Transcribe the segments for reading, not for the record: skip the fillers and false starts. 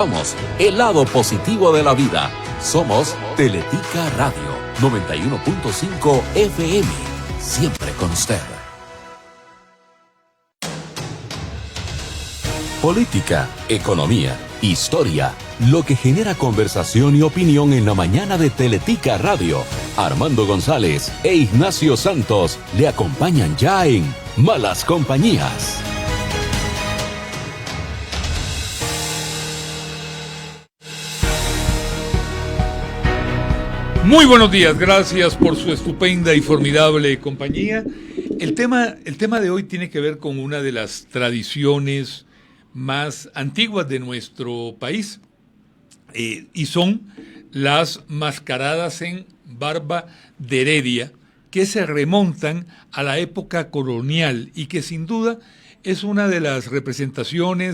Somos el lado positivo de la vida. Somos Teletica Radio 91.5 FM. Siempre con usted. Política, economía, historia, lo que genera conversación y opinión en la mañana de Teletica Radio. Armando González e Ignacio Santos le acompañan ya en Malas Compañías. Muy buenos días, gracias por su estupenda y formidable compañía. El tema de hoy tiene que ver con una de las tradiciones más antiguas de nuestro país y son las mascaradas en Barba de Heredia, que se remontan a la época colonial y que sin duda es una de las representaciones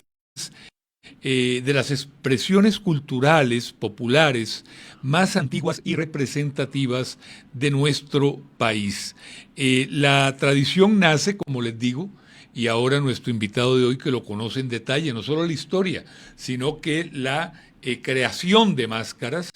de las expresiones culturales populares más antiguas y representativas de nuestro país. La tradición nace, como les digo, y ahora nuestro invitado de hoy que lo conoce en detalle, no solo la historia, sino que la creación de máscaras.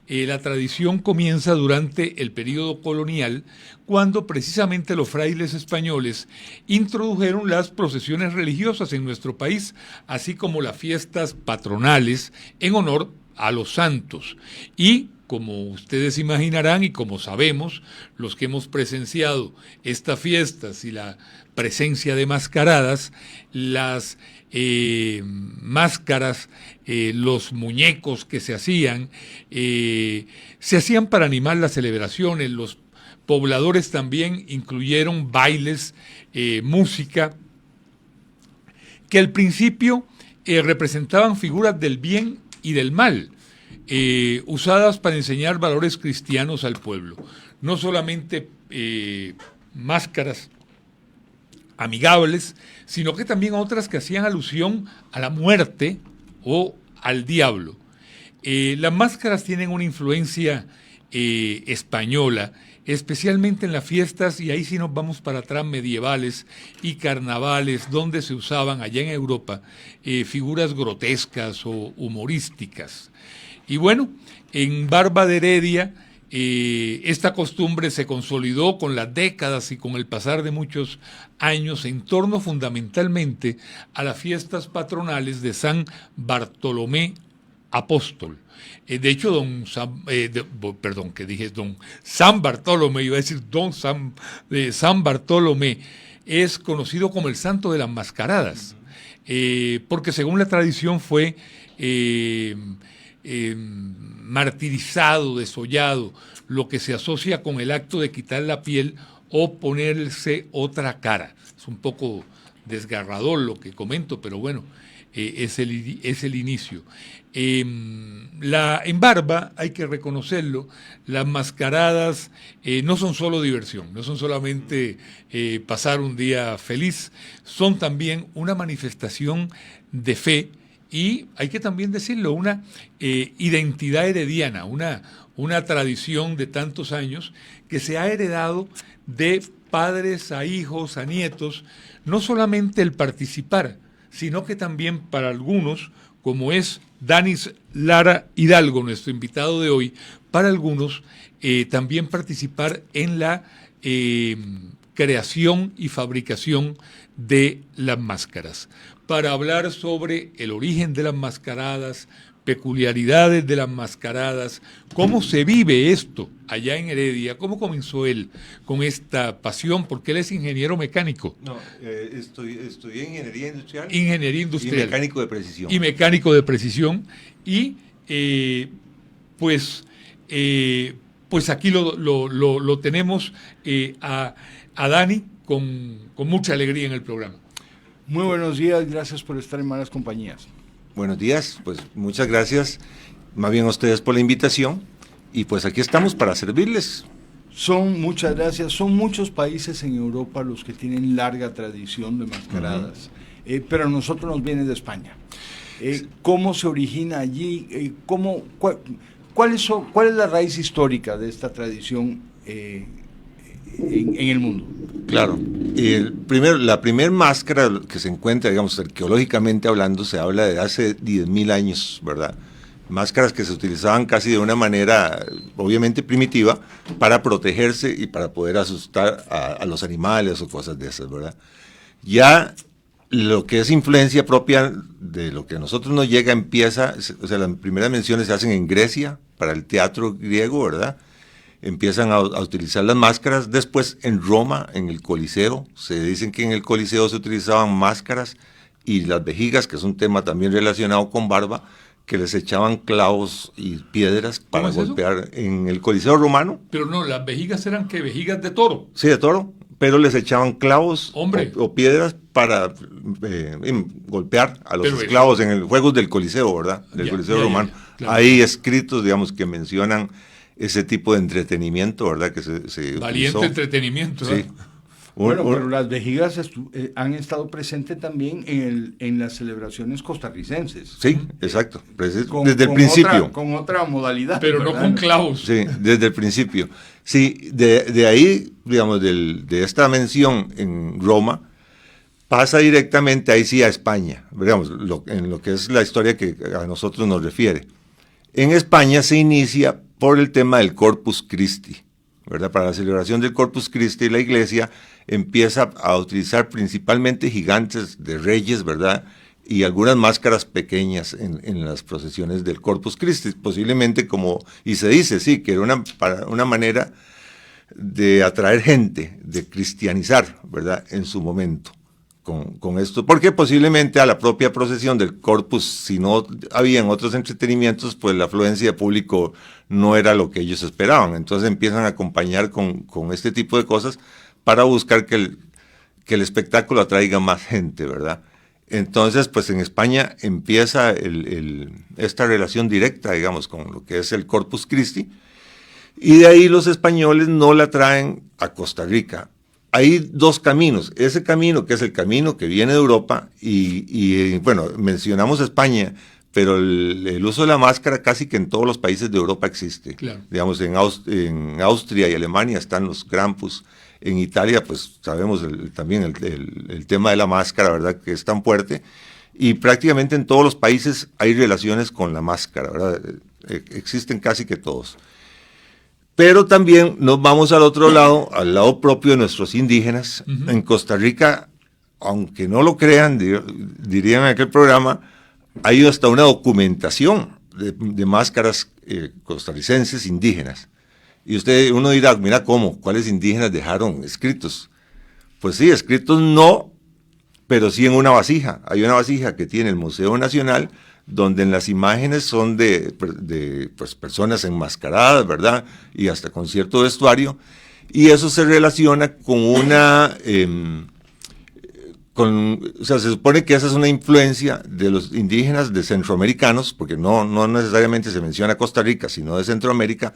La tradición comienza durante el período colonial, cuando precisamente los frailes españoles introdujeron las procesiones religiosas en nuestro país, así como las fiestas patronales en honor a los santos. Y como ustedes imaginarán y como sabemos, los que hemos presenciado estas fiestas y la presencia de mascaradas, las máscaras, los muñecos que se hacían para animar las celebraciones. Los pobladores también incluyeron bailes, música, que al principio representaban figuras del bien y del mal, usadas para enseñar valores cristianos al pueblo. No solamente máscaras amigables, sino que también otras que hacían alusión a la muerte o al diablo. Las máscaras tienen una influencia española, especialmente en las fiestas, y ahí sí nos vamos para atrás, medievales y carnavales, donde se usaban allá en Europa figuras grotescas o humorísticas. Y bueno, en Barba de Heredia, esta costumbre se consolidó con las décadas y con el pasar de muchos años en torno fundamentalmente a las fiestas patronales de San Bartolomé Apóstol. De hecho, San Bartolomé, iba a decir San Bartolomé, es conocido como el santo de las mascaradas, porque según la tradición fue martirizado, desollado, lo que se asocia con el acto de quitar la piel o ponerse otra cara. Es un poco desgarrador lo que comento, pero bueno, es el inicio. En Barba, hay que reconocerlo, las mascaradas no son solo diversión, no son solamente pasar un día feliz, son también una manifestación de fe y, hay que también decirlo, una identidad herediana, una tradición de tantos años que se ha heredado de padres a hijos, a nietos, no solamente el participar, sino que también para algunos, como es Danis Lara Hidalgo, nuestro invitado de hoy, para algunos también participar en la creación y fabricación de las máscaras. Para hablar sobre el origen de las mascaradas, peculiaridades de las mascaradas, cómo se vive esto allá en Heredia, cómo comenzó él con esta pasión, porque él es ingeniero mecánico. No, estudié ingeniería industrial. Ingeniería industrial. Y mecánico de precisión. Y mecánico de precisión. Y pues aquí lo tenemos a Dani con mucha alegría en el programa. Muy buenos días, gracias por estar en Malas Compañías. Buenos días, pues muchas gracias, más bien a ustedes por la invitación, y pues aquí estamos para servirles. Muchas gracias, son muchos países en Europa los que tienen larga tradición de mascaradas, pero a nosotros nos viene de España. ¿Cómo se origina allí? ¿Cuál es la raíz histórica de esta tradición en el mundo? Claro, La primera máscara que se encuentra, digamos, arqueológicamente hablando, se habla de hace 10.000 años, ¿verdad? Máscaras que se utilizaban casi de una manera, obviamente primitiva, para protegerse y para poder asustar a los animales o cosas de esas, ¿verdad? Ya lo que es influencia propia de lo que a nosotros nos llega empieza, o sea, las primeras menciones se hacen en Grecia, para el teatro griego, ¿verdad? Empiezan a utilizar las máscaras. Después en Roma, en el Coliseo, se dicen que en el Coliseo se utilizaban máscaras y las vejigas, que es un tema también relacionado con barba, que les echaban clavos y piedras para golpear en el Coliseo romano. Pero no, las vejigas eran que vejigas de toro. Sí, de toro, pero les echaban clavos o piedras para golpear a los esclavos en el juegos del Coliseo, ¿verdad? Del Coliseo romano. Claro. Hay escritos, digamos, que mencionan ese tipo de entretenimiento, ¿verdad? Que se valiente utilizó. Entretenimiento, ¿verdad? Sí. Bueno, pero las vejigas han estado presentes también en las celebraciones costarricenses. Sí, exacto. Desde el principio. Con otra modalidad. Pero ¿verdad? No con clavos. Sí, desde el principio. Sí, de ahí, digamos, de esta mención en Roma, pasa directamente ahí sí a España, digamos, en lo que es la historia que a nosotros nos refiere. En España se inicia por el tema del Corpus Christi, ¿verdad? Para la celebración del Corpus Christi, la iglesia empieza a utilizar principalmente gigantes de reyes, ¿verdad? Y algunas máscaras pequeñas en las procesiones del Corpus Christi, posiblemente y se dice, sí, que era una manera de atraer gente, de cristianizar, ¿verdad? En su momento. Con esto, porque posiblemente a la propia procesión del Corpus, si no habían otros entretenimientos, pues la afluencia de público no era lo que ellos esperaban. Entonces empiezan a acompañar con este tipo de cosas para buscar que el espectáculo atraiga más gente, ¿verdad? Entonces, pues en España empieza esta relación directa, digamos, con lo que es el Corpus Christi, y de ahí los españoles no la traen a Costa Rica. Hay dos caminos. Ese camino, que es el camino que viene de Europa, y bueno, mencionamos España, pero el uso de la máscara casi que en todos los países de Europa existe. Claro. Digamos, en Austria y Alemania están los Krampus. En Italia, pues sabemos también el tema de la máscara, ¿verdad?, que es tan fuerte. Y prácticamente en todos los países hay relaciones con la máscara, ¿verdad? Existen casi que todos. Pero también nos vamos al otro lado, al lado propio de nuestros indígenas. Uh-huh. En Costa Rica, aunque no lo crean, dirían en aquel programa, hay hasta una documentación de máscaras costarricenses indígenas. Y uno dirá, mira cómo, ¿cuáles indígenas dejaron escritos? Pues sí, escritos no, pero sí en una vasija. Hay una vasija que tiene el Museo Nacional, donde en las imágenes son de pues, personas enmascaradas, ¿verdad? Y hasta con cierto vestuario, y eso se relaciona con o sea, se supone que esa es una influencia de los indígenas de centroamericanos, porque no necesariamente se menciona Costa Rica, sino de Centroamérica,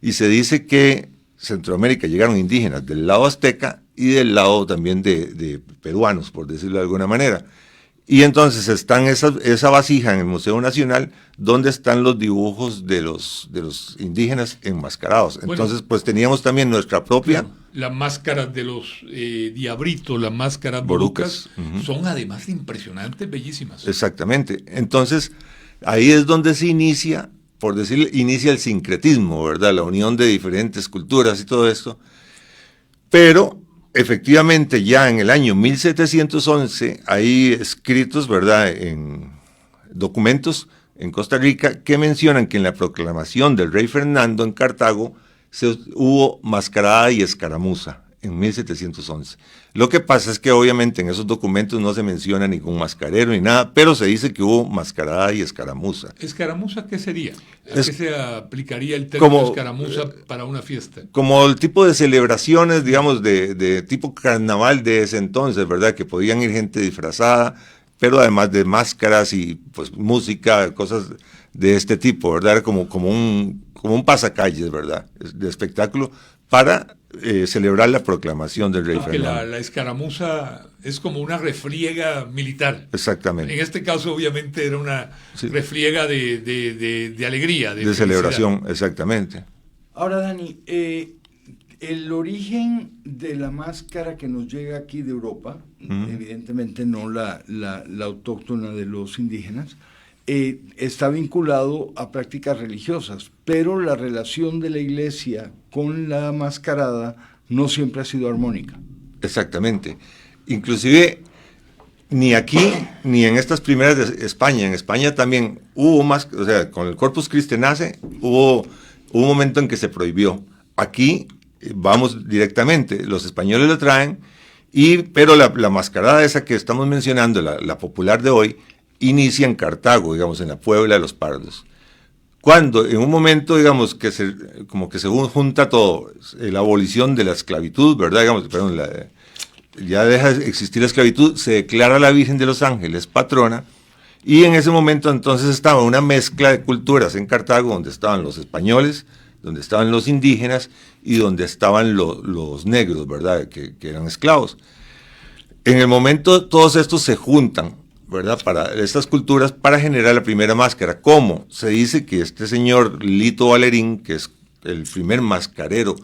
y se dice que Centroamérica llegaron indígenas del lado azteca y del lado también de peruanos, por decirlo de alguna manera. Y entonces están esa vasija en el Museo Nacional donde están los dibujos de los indígenas enmascarados. Entonces, bueno, pues teníamos también nuestra propia... Las máscaras de los diabritos, las máscaras borucas, uh-huh, son además impresionantes, bellísimas. Exactamente. Entonces, ahí es donde se inicia, por decir, inicia el sincretismo, ¿verdad? La unión de diferentes culturas y todo esto. Pero... efectivamente, ya en el año 1711 hay escritos, ¿verdad?, en documentos en Costa Rica que mencionan que en la proclamación del rey Fernando en Cartago hubo mascarada y escaramuza en 1711. Lo que pasa es que obviamente en esos documentos no se menciona ningún mascarero ni nada, pero se dice que hubo mascarada y escaramuza. ¿Escaramuza qué sería? ¿A qué se aplicaría el término escaramuza para una fiesta? Como el tipo de celebraciones, digamos, de tipo carnaval de ese entonces, ¿verdad? Que podían ir gente disfrazada, pero además de máscaras y pues música, cosas de este tipo, ¿verdad? Era como un pasacalles, ¿verdad? De espectáculo para celebrar la proclamación del rey Fernando. La escaramuza es como una refriega militar. Exactamente. En este caso, obviamente, era una refriega de alegría. De celebración, exactamente. Ahora, Dani, El origen de la máscara que nos llega aquí de Europa, evidentemente no la autóctona de los indígenas, está vinculado a prácticas religiosas, pero la relación de la iglesia con la mascarada no siempre ha sido armónica. Exactamente. Inclusive, ni aquí, ni en estas primeras de España, en España también hubo más, o sea, con el Corpus Christi nace, hubo un momento en que se prohibió. Aquí vamos directamente, los españoles lo traen, pero la mascarada esa que estamos mencionando, la popular de hoy, inicia en Cartago, digamos, en la Puebla de los Pardos. Cuando en un momento, digamos, como que se junta todo, la abolición de la esclavitud, ¿verdad? Digamos, perdón, ya deja de existir la esclavitud, se declara la Virgen de los Ángeles patrona, y en ese momento entonces estaba una mezcla de culturas en Cartago, donde estaban los españoles, donde estaban los indígenas y donde estaban los negros, ¿verdad? Que eran esclavos. En el momento todos estos se juntan, ¿verdad? Para estas culturas, para generar la primera máscara. ¿Cómo? Se dice que este señor Lito Valerín, que es el primer mascarero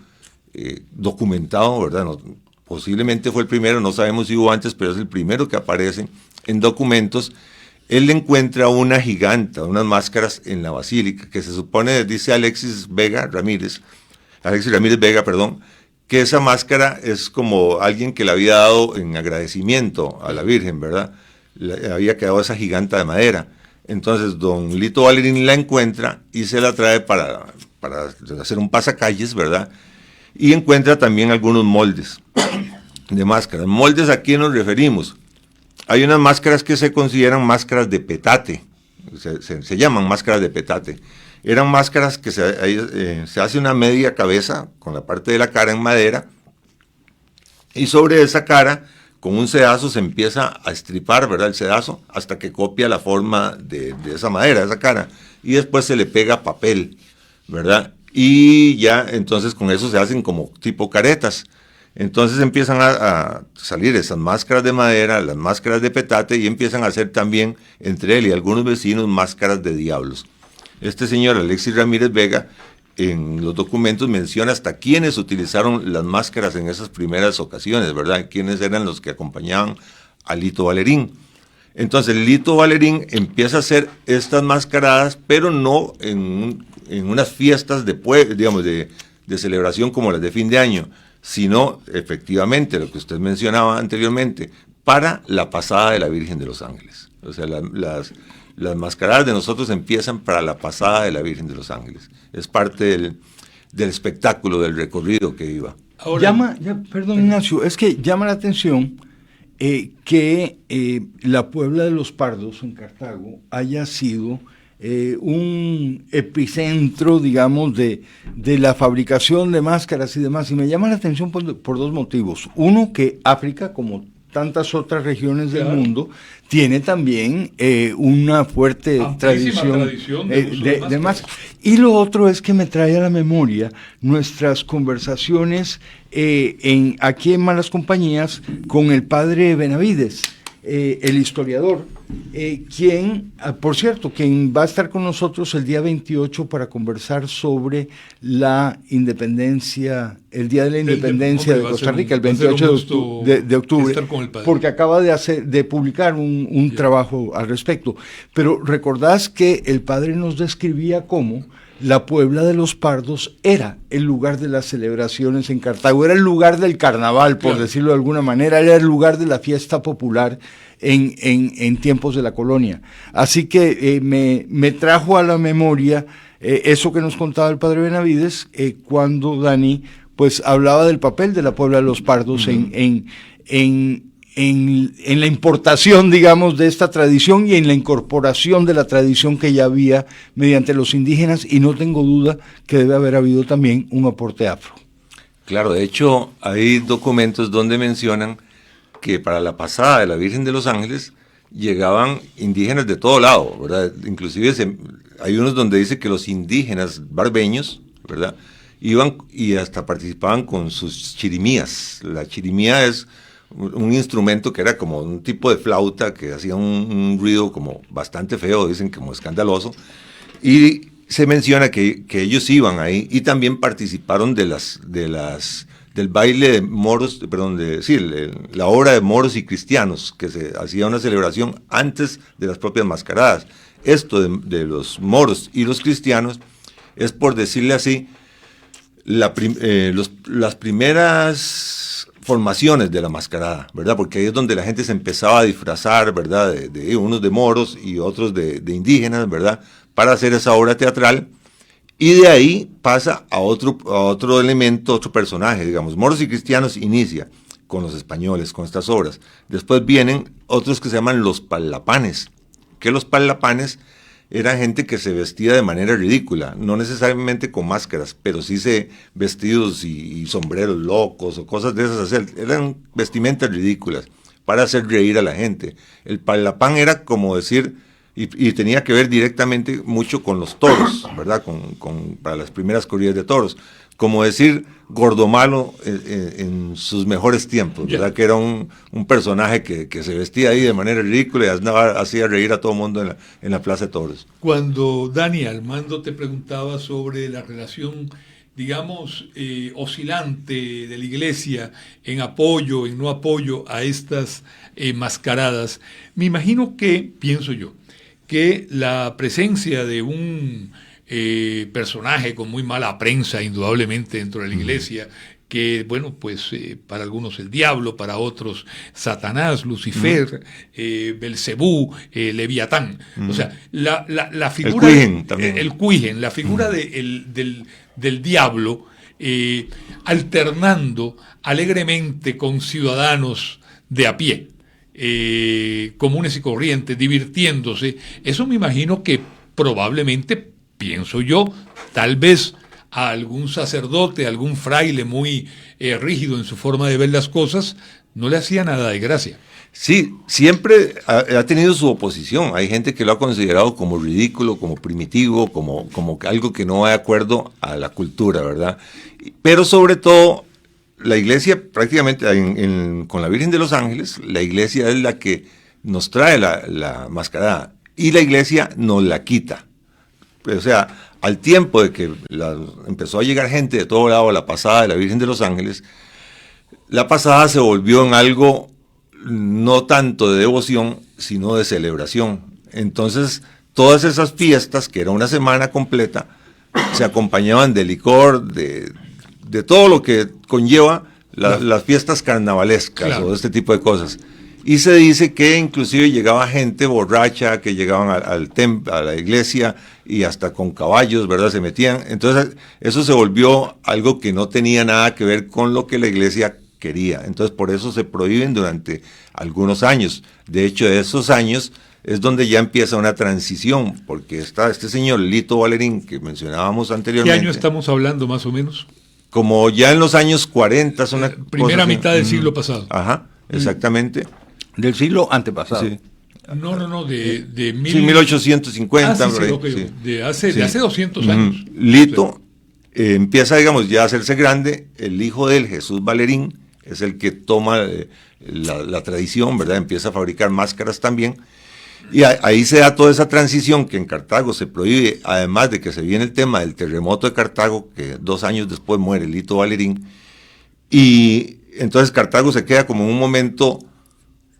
documentado, ¿verdad? No, posiblemente fue el primero, no sabemos si hubo antes, pero es el primero que aparece en documentos. Él encuentra una giganta, unas máscaras en la basílica, que se supone, dice Alexis Ramírez Vega, que esa máscara es como alguien que le había dado en agradecimiento a la Virgen, ¿verdad? Le había quedado esa giganta de madera. Entonces don Lito Valerín la encuentra y se la trae para hacer un pasacalles, ¿verdad? Y encuentra también algunos moldes de máscaras. Moldes, ¿a quién nos referimos? Hay unas máscaras que se consideran máscaras de petate, se llaman máscaras de petate. Eran máscaras que se hace una media cabeza con la parte de la cara en madera, y sobre esa cara, con un sedazo se empieza a estripar, ¿verdad? El sedazo, hasta que copia la forma de esa madera, de esa cara, y después se le pega papel, ¿verdad? Y ya entonces con eso se hacen como tipo caretas. Entonces empiezan a salir esas máscaras de madera, las máscaras de petate, y empiezan a hacer también, entre él y algunos vecinos, máscaras de diablos. Este señor Alexis Ramírez Vega, en los documentos menciona hasta quiénes utilizaron las máscaras en esas primeras ocasiones, ¿verdad? Quiénes eran los que acompañaban a Lito Valerín. Entonces Lito Valerín empieza a hacer estas mascaradas, pero no en unas fiestas de celebración como las de fin de año, sino efectivamente lo que usted mencionaba anteriormente, para la pasada de la Virgen de los Ángeles. O sea, las mascaradas de nosotros empiezan para la pasada de la Virgen de los Ángeles. Es parte del espectáculo, del recorrido que iba. Ahora, perdón, Ignacio, es que llama la atención que la Puebla de los Pardos en Cartago haya sido un epicentro, digamos, de la fabricación de máscaras y demás. Y me llama la atención por dos motivos. Uno, que África, como tantas otras regiones del mundo, tiene también una fuerte tradición de máscaras. Y lo otro es que me trae a la memoria nuestras conversaciones aquí en Malas Compañías con el padre Benavides, el historiador, quien va a estar con nosotros el día 28 para conversar sobre la independencia, el Día de la Independencia de Costa Rica, el 28 de octubre, porque acaba de publicar un trabajo al respecto. Pero recordás que el padre nos describía cómo la Puebla de los Pardos era el lugar de las celebraciones en Cartago, era el lugar del carnaval, por decirlo de alguna manera, era el lugar de la fiesta popular en tiempos de la colonia. Así que me trajo a la memoria eso que nos contaba el padre Benavides cuando Dani pues hablaba del papel de la Puebla de los Pardos en la importación, digamos, de esta tradición y en la incorporación de la tradición que ya había mediante los indígenas, y no tengo duda que debe haber habido también un aporte afro. Claro, de hecho hay documentos donde mencionan que para la pasada de la Virgen de los Ángeles llegaban indígenas de todo lado, ¿verdad? Inclusive hay unos donde dice que los indígenas barbeños, ¿verdad?, iban y hasta participaban con sus chirimías. La chirimía es un instrumento que era como un tipo de flauta que hacía un ruido como bastante feo, dicen como escandaloso, y se menciona que ellos iban ahí y también participaron del baile de moros, perdón, la obra de moros y cristianos, que se hacía una celebración antes de las propias mascaradas. Esto de los moros y los cristianos es, por decirle así, las primeras formaciones de la mascarada, ¿verdad? Porque ahí es donde la gente se empezaba a disfrazar, ¿verdad? De unos de moros y otros de indígenas, ¿verdad? Para hacer esa obra teatral. Y de ahí pasa a otro elemento, otro personaje, digamos. Moros y cristianos inicia con los españoles, con estas obras. Después vienen otros que se llaman los parlapanes, que los parlapanes eran gente que se vestía de manera ridícula, no necesariamente con máscaras, pero sí vestidos y sombreros locos o cosas de esas. Eran vestimentas ridículas para hacer reír a la gente. El parlapán era como decir, y tenía que ver directamente mucho con los toros, ¿verdad? Para las primeras corridas de toros. Como decir Gordomalo en sus mejores tiempos, ¿verdad? Que era un personaje que se vestía ahí de manera ridícula y hacía reír a todo el mundo en la Plaza de Toros. Cuando Dani Armando te preguntaba sobre la relación, digamos, oscilante de la Iglesia en apoyo, en no apoyo a estas mascaradas, me imagino que, pienso yo, que la presencia de un personaje con muy mala prensa, indudablemente, dentro de la Iglesia, que, bueno, pues para algunos el diablo, para otros Satanás, Lucifer, Belcebú, Leviatán. O sea, la figura... El Cuigen también. El Cuigen, la figura del diablo, alternando alegremente con ciudadanos de a pie, comunes y corrientes, divirtiéndose. Eso me imagino que probablemente, pienso yo, tal vez a algún sacerdote, a algún fraile muy rígido en su forma de ver las cosas, no le hacía nada de gracia. Sí, siempre ha tenido su oposición. Hay gente que lo ha considerado como ridículo, como primitivo, como algo que no va de acuerdo a la cultura, ¿verdad? Pero sobre todo, la Iglesia prácticamente, con la Virgen de los Ángeles, la Iglesia es la que nos trae la mascarada y la Iglesia nos la quita. O sea, al tiempo de que empezó a llegar gente de todo lado a la pasada de la Virgen de los Ángeles, la pasada se volvió en algo no tanto de devoción, sino de celebración. Entonces, todas esas fiestas, que era una semana completa, se acompañaban de licor, de todo lo que conlleva las fiestas carnavalescas, claro, o este tipo de cosas. Y se dice que inclusive llegaba gente borracha, que llegaban a la iglesia y hasta con caballos, ¿verdad? Se metían. Entonces eso se volvió algo que no tenía nada que ver con lo que la iglesia quería. Entonces por eso se prohíben durante algunos años. De hecho, de esos años es donde ya empieza una transición, porque está este señor Lito Valerín, que mencionábamos anteriormente. ¿Qué año estamos hablando más o menos? Como ya en los años 40. Primera mitad del siglo pasado. Ajá, exactamente. Del siglo antepasado. Sí. No, de 1850. Sí, okay, sí. De hace 200 años. Lito empieza, digamos, ya a hacerse grande. El hijo de él, Jesús Valerín, es el que toma la tradición, ¿verdad? Empieza a fabricar máscaras también. Y ahí se da toda esa transición que en Cartago se prohíbe, además de que se viene el tema del terremoto de Cartago, que 2 años después muere Lito Valerín. Y entonces Cartago se queda como en un momento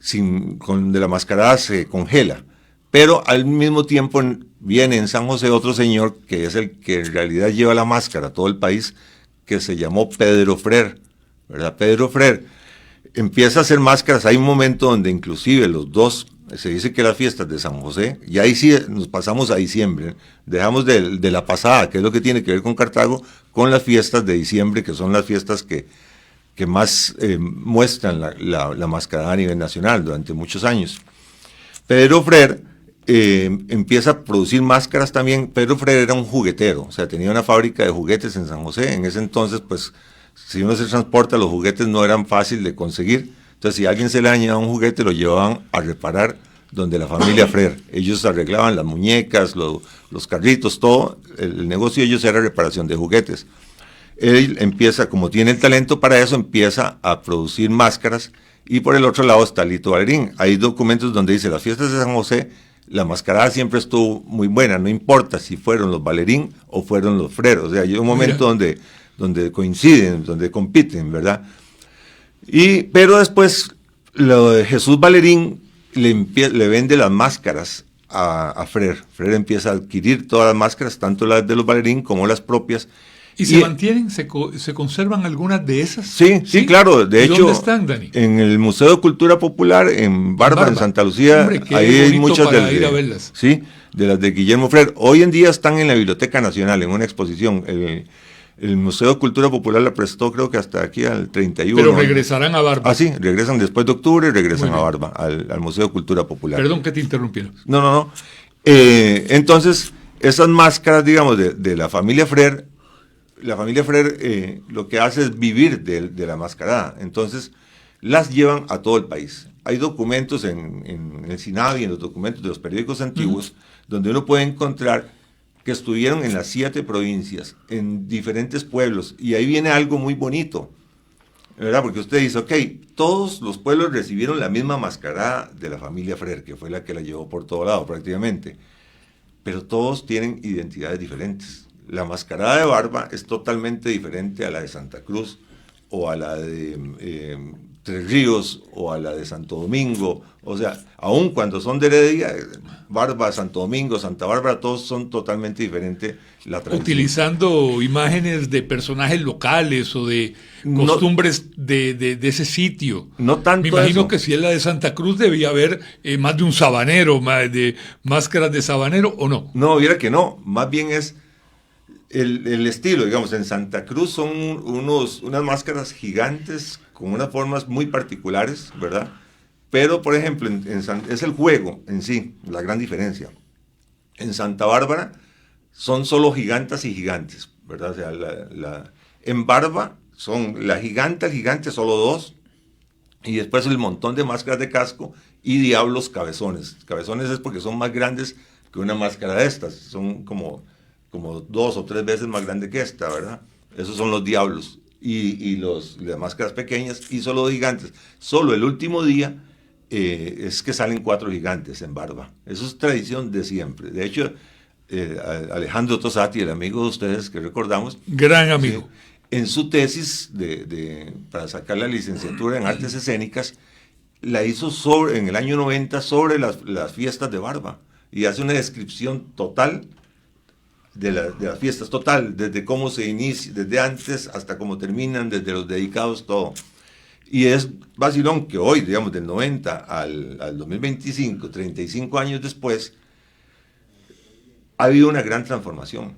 de la mascarada se congela, pero al mismo tiempo viene en San José otro señor que es el que en realidad lleva la máscara a todo el país, que se llamó Pedro Frer, ¿verdad? Pedro Frer empieza a hacer máscaras. Hay un momento donde inclusive los dos, se dice que las fiestas de San José, y ahí sí nos pasamos a diciembre, dejamos de la pasada, que es lo que tiene que ver con Cartago, con las fiestas de diciembre, que son las fiestas que más muestran la mascarada a nivel nacional durante muchos años. Pedro Frer empieza a producir máscaras también. Pedro Frer era un juguetero, o sea, tenía una fábrica de juguetes en San José. En ese entonces, pues, si uno se transporta, los juguetes no eran fáciles de conseguir. Entonces, si a alguien se le dañaba un juguete, lo llevaban a reparar donde la familia Frer. Ellos arreglaban las muñecas, los carritos, todo. El negocio de ellos era reparación de juguetes. Él empieza, como tiene el talento para eso, empieza a producir máscaras, y por el otro lado está Lito Valerín. Hay documentos donde dice las fiestas de San José la mascarada siempre estuvo muy buena, no importa si fueron los bailarín o fueron los freros. O sea, hay un momento donde coinciden, donde compiten, ¿verdad? Pero después lo de Jesús Bailarín le vende las máscaras a Frer. Frer empieza a adquirir todas las máscaras, tanto las de los bailarín como las propias. ¿Y se mantienen, se conservan algunas de esas? Sí, claro. De hecho, ¿dónde están, Dani? En el Museo de Cultura Popular, en Barba, en Santa Lucía, hombre, ahí hay muchas para ir a verlas. Sí, de las de Guillermo Frer. Hoy en día están en la Biblioteca Nacional, en una exposición. El Museo de Cultura Popular la prestó, creo que hasta aquí al 31. Pero regresarán a Barba. Ah, sí, regresan después de octubre, regresan a Barba, al Museo de Cultura Popular. Perdón que te interrumpiera. No. Entonces, esas máscaras, digamos, de la familia Frer, lo que hace es vivir de la mascarada. Entonces, las llevan a todo el país. Hay documentos en el SINAVI, en los documentos de los periódicos antiguos, donde uno puede encontrar que estuvieron en las 7 provincias, en diferentes pueblos, y ahí viene algo muy bonito, ¿verdad? Porque usted dice, ok, todos los pueblos recibieron la misma mascarada de la familia Frer, que fue la que la llevó por todo lado prácticamente, pero todos tienen identidades diferentes. La mascarada de Barba es totalmente diferente a la de Santa Cruz, o a la de Tres Ríos, o a la de Santo Domingo. O sea, aun cuando son de Heredia, Barba, Santo Domingo, Santa Bárbara, todos son totalmente diferentes la tradición. Utilizando imágenes de personajes locales o de costumbres de ese sitio. No tanto. Me imagino eso. que si es la de Santa Cruz debía haber más de un sabanero, más de máscaras de sabanero, ¿o no? No, viera que no. Más bien es el estilo, digamos. En Santa Cruz son unas máscaras gigantes con unas formas muy particulares, ¿verdad? Pero, por ejemplo, es el juego en sí, la gran diferencia. En Santa Bárbara son solo gigantas y gigantes, ¿verdad? O sea, en Barba son la gigante, el gigante, solo 2, y después el montón de máscaras de casco y diablos cabezones. Cabezones es porque son más grandes que una máscara de estas, son como 2 o 3 veces más grande que esta, ¿verdad? Esos son los diablos. Y las máscaras pequeñas y solo gigantes. Solo el último día es que salen 4 gigantes en Barba. Eso es tradición de siempre. De hecho, Alejandro Tosati, el amigo de ustedes que recordamos, gran amigo, en su tesis para sacar la licenciatura en artes escénicas, la hizo en el año 90 sobre las fiestas de Barba, y hace una descripción total de las fiestas, total, desde cómo se inicia, desde antes hasta cómo terminan, desde los dedicados, todo. Y es vacilón que hoy, digamos, del 90 al 2025, 35 años después, ha habido una gran transformación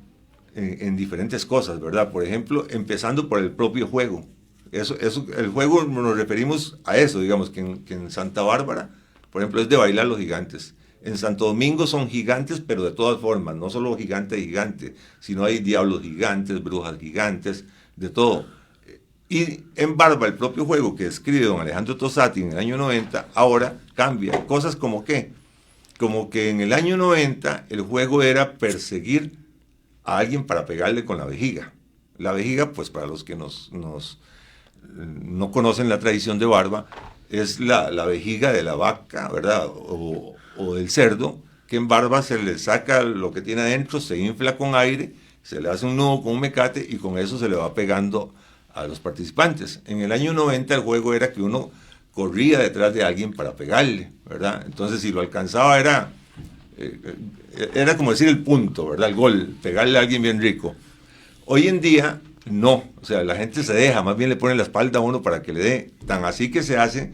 en diferentes cosas, ¿verdad? Por ejemplo, empezando por el propio juego. El juego nos referimos a eso, digamos, que en Santa Bárbara, por ejemplo, es de bailar los gigantes. En Santo Domingo son gigantes, pero de todas formas, no solo gigante, sino hay diablos gigantes, brujas gigantes, de todo. Y en Barba, el propio juego que escribe don Alejandro Tosati en el año 90, ahora cambia. Cosas como que en el año 90 el juego era perseguir a alguien para pegarle con la vejiga. La vejiga, pues para los que no conocen la tradición de Barba, es la vejiga de la vaca, ¿verdad? O del cerdo, que en Barba se le saca lo que tiene adentro, se infla con aire, se le hace un nudo con un mecate y con eso se le va pegando a los participantes. En el año 90 el juego era que uno corría detrás de alguien para pegarle, ¿verdad? Entonces si lo alcanzaba era como decir el punto, ¿verdad? El gol, pegarle a alguien bien rico. Hoy en día no, o sea, la gente se deja, más bien le pone la espalda a uno para que le dé, tan así que se hace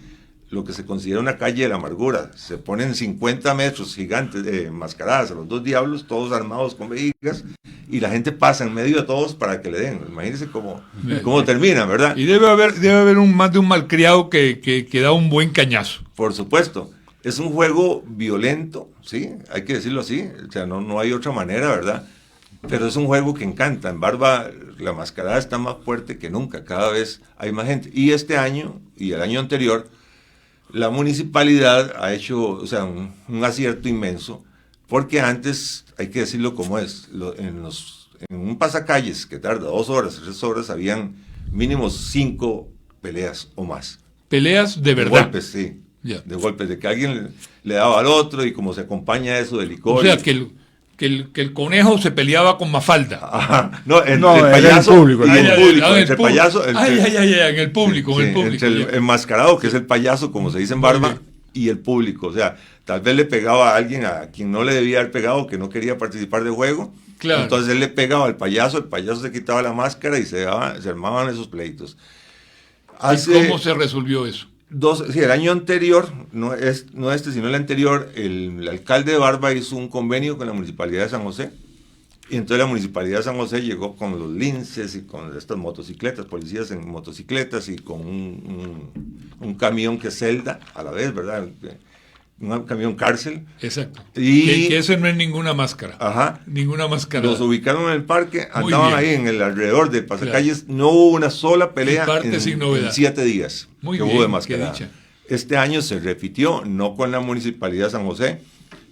lo que se considera una calle de la amargura. Se ponen 50 metros gigantes, mascaradas a los 2 diablos, todos armados con vejigas, y la gente pasa en medio de todos para que le den. Imagínense cómo termina, ¿verdad? Y debe haber más de un malcriado que da un buen cañazo. Por supuesto. Es un juego violento, ¿sí? Hay que decirlo así. O sea, no hay otra manera, ¿verdad? Pero es un juego que encanta. En Barba la mascarada está más fuerte que nunca. Cada vez hay más gente. Y este año, y el año anterior, la municipalidad ha hecho, o sea, un acierto inmenso, porque antes, hay que decirlo como es, en un pasacalles que tarda 2 horas, 3 horas, habían mínimo 5 peleas o más. Peleas de verdad. Golpes, sí. Ya. de golpes, de que alguien le daba al otro y como se acompaña eso de licor. O sea, que el conejo se peleaba con Mafalda. Ajá. No, el era payaso el público, y el el público. público, en entre el público. payaso, En el público, sí, en el público. entre el Ya. enmascarado, que es el payaso, como se dice en Muy Barba, bien. y el público. O sea, tal vez le pegaba a alguien a quien no le debía haber pegado, que no quería participar del juego. Claro. Entonces él le pegaba al payaso, el payaso se quitaba la máscara y se armaban esos pleitos. ¿Y cómo se resolvió eso? El año anterior, no este, sino el anterior, el alcalde de Barba hizo un convenio con la Municipalidad de San José. Y entonces la Municipalidad de San José llegó con los linces y con estas motocicletas, policías en motocicletas y con un camión que es celda a la vez, ¿verdad? Un camión cárcel. Exacto. Y- Que ese no es ninguna máscara. Ajá. Ninguna máscara. Los ubicaron en el parque, Muy andaban bien. ahí en el alrededor del pasacalles. No hubo una sola pelea Y parte sin novedad. en 7 días Muy que bien, hubo de qué mascarada. dicha. Este año se repitió, no con la Municipalidad de San José,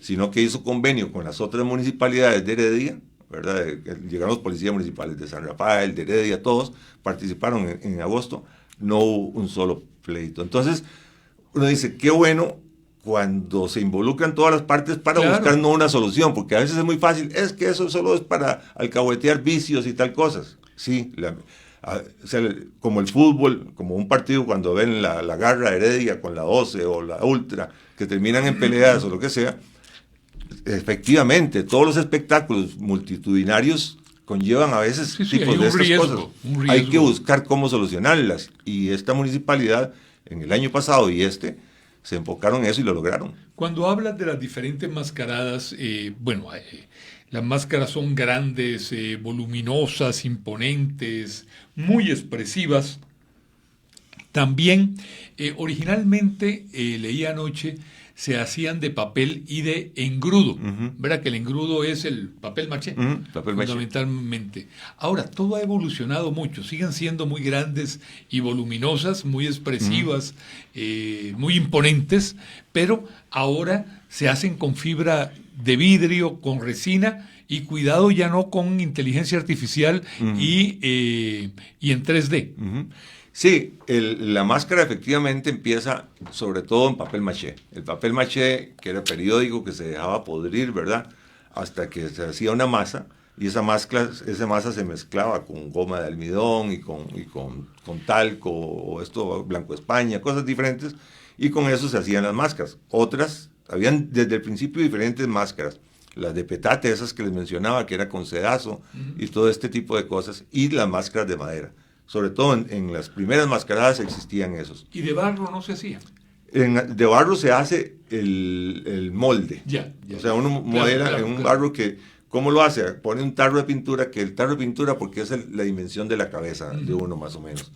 sino que hizo convenio con las otras municipalidades de Heredia, ¿verdad? Llegaron los policías municipales de San Rafael, de Heredia, todos participaron en agosto. No hubo un solo pleito. Entonces, uno dice, qué bueno cuando se involucran todas las partes para Claro. buscar no una solución, porque a veces es muy fácil, es que eso solo es para alcahuetear vicios y tal cosas. Sí, o sea, como el fútbol, como un partido cuando ven la Garra Heredia con la 12 o la Ultra, que terminan en peleas o lo que sea, efectivamente, todos los espectáculos multitudinarios conllevan a veces Sí, sí, tipos hay de un estas riesgo, cosas. un Hay riesgo. que buscar cómo solucionarlas. Y esta municipalidad, en el año pasado y se enfocaron en eso y lo lograron. Cuando hablas de las diferentes mascaradas, las máscaras son grandes, voluminosas, imponentes, muy expresivas. También, originalmente, leí anoche, se hacían de papel y de engrudo. Ujú. ¿Verdad? Que el engrudo es el papel maché, Ujú, papel maché. fundamentalmente. Ahora, todo ha evolucionado mucho. Siguen siendo muy grandes y voluminosas, muy expresivas, muy imponentes, pero ahora se hacen con fibra de vidrio, con resina, y cuidado ya no con inteligencia artificial y en 3D. Ujú. Sí, la máscara efectivamente empieza sobre todo en papel maché. El papel maché, que era periódico, que se dejaba podrir, ¿verdad? Hasta que se hacía una masa, y esa masa se mezclaba con goma de almidón y con talco, o esto, Blanco España, cosas diferentes, y con eso se hacían las máscaras. Otras, habían desde el principio diferentes máscaras. Las de petate, esas que les mencionaba, que era con sedazo, y todo este tipo de cosas, y las máscaras de madera. Sobre todo en las primeras mascaradas existían esos. Y de barro no se hacía. De barro se hace el molde. Ya. O sea, uno modela en un barro que, ¿cómo lo hace? Pone un tarro de pintura, que el tarro de pintura, porque es la dimensión de la cabeza de uno más o menos.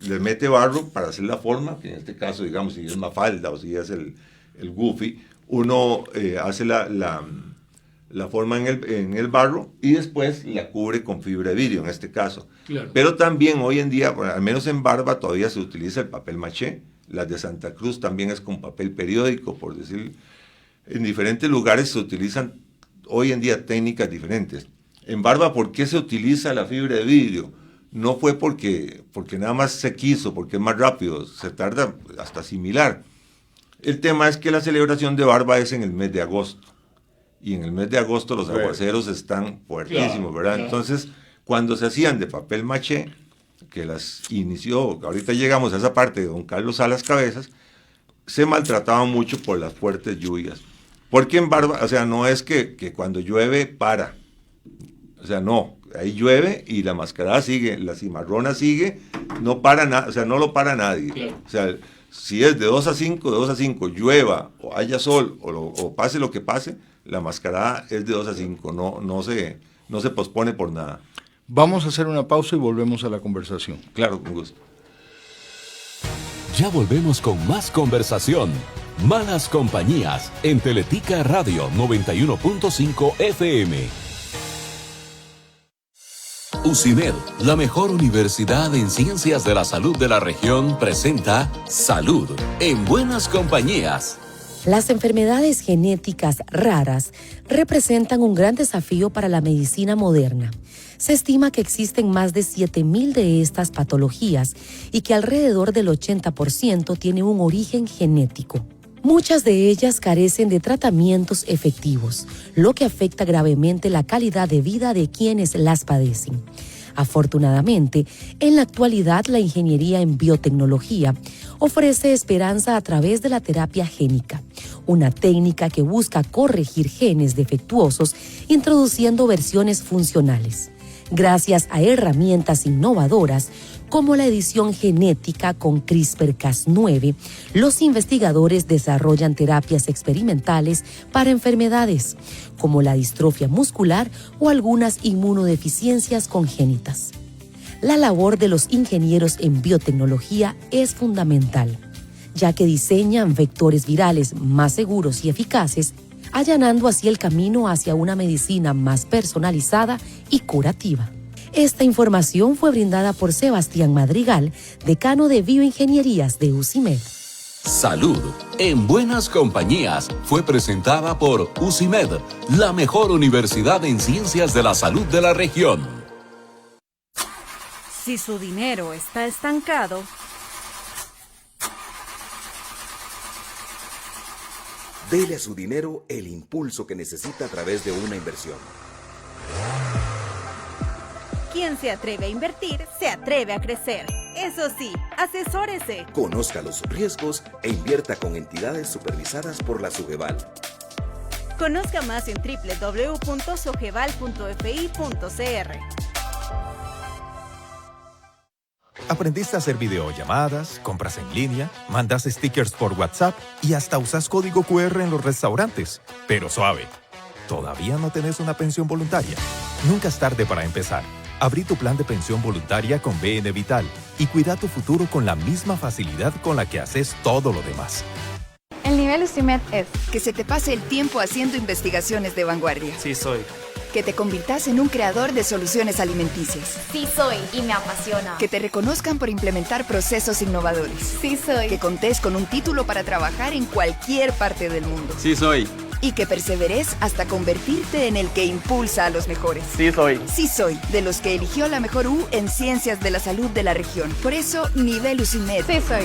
Le mete barro para hacer la forma, que en este caso, digamos, si es Mafalda o si es el Goofy, uno hace la forma en el barro y después la cubre con fibra de vidrio, en este caso. Claro. Pero también hoy en día, al menos en Barba, todavía se utiliza el papel maché. Las de Santa Cruz también es con papel periódico, por decir. En diferentes lugares se utilizan hoy en día técnicas diferentes. En Barba, ¿por qué se utiliza la fibra de vidrio? No fue porque nada más se quiso, porque es más rápido, se tarda hasta asimilar. El tema es que la celebración de Barba es en el mes de agosto. Y en el mes de agosto los aguaceros están fuertísimos, Claro, ¿verdad? claro. Entonces, cuando se hacían de papel maché, que las inició, ahorita llegamos a esa parte de don Carlos Salas Cabezas, se maltrataban mucho por las fuertes lluvias. Porque en Barba, o sea, no es que cuando llueve para. O sea, no, ahí llueve y la mascarada sigue, la cimarrona sigue, no para nada, o sea, no lo para nadie. Claro. O sea, si es de 2 a 5, de 2 a 5, llueva o haya sol o pase lo que pase, la mascarada es de 2 a 5, no se pospone por nada. Vamos a hacer una pausa y volvemos a la conversación. Claro, con gusto. Ya volvemos con más conversación. Malas Compañías en Teletica Radio 91.5 FM. UCIMED, la mejor universidad en ciencias de la salud de la región, presenta Salud en Buenas Compañías. Las enfermedades genéticas raras representan un gran desafío para la medicina moderna. Se estima que existen más de 7.000 de estas patologías y que alrededor del 80% tiene un origen genético. Muchas de ellas carecen de tratamientos efectivos, lo que afecta gravemente la calidad de vida de quienes las padecen. Afortunadamente, en la actualidad la ingeniería en biotecnología ofrece esperanza a través de la terapia génica, una técnica que busca corregir genes defectuosos introduciendo versiones funcionales. Gracias a herramientas innovadoras como la edición genética con CRISPR-Cas9, los investigadores desarrollan terapias experimentales para enfermedades como la distrofia muscular o algunas inmunodeficiencias congénitas. La labor de los ingenieros en biotecnología es fundamental, ya que diseñan vectores virales más seguros y eficaces, allanando así el camino hacia una medicina más personalizada y curativa. Esta información fue brindada por Sebastián Madrigal, decano de Bioingenierías de UCIMED. Salud en buenas compañías fue presentada por UCIMED, la mejor universidad en ciencias de la salud de la región. Si su dinero está estancado, dele a su dinero el impulso que necesita a través de una inversión. quien se atreve a invertir, se atreve a crecer. Eso sí, asesórese. Conozca los riesgos e invierta con entidades supervisadas por la SUGEVAL. Conozca más en www.sogeval.fi.cr. ¿Aprendiste a hacer videollamadas, compras en línea, mandas stickers por WhatsApp y hasta usas código QR en los restaurantes? Pero suave, ¿todavía no tenés una pensión voluntaria? Nunca es tarde para empezar. Abrí tu plan de pensión voluntaria con BN Vital y cuida tu futuro con la misma facilidad con la que haces todo lo demás. El nivel UCIMED es que se te pase el tiempo haciendo investigaciones de vanguardia. Sí soy. Que te conviertas en un creador de soluciones alimenticias. Sí soy y me apasiona. Que te reconozcan por implementar procesos innovadores. Sí soy. Que contés con un título para trabajar en cualquier parte del mundo. Sí soy. Y que perseveres hasta convertirte en el que impulsa a los mejores. Sí soy. Sí soy, de los que eligió la mejor U en Ciencias de la Salud de la región. Por eso, nivel UCIMED. Sí soy.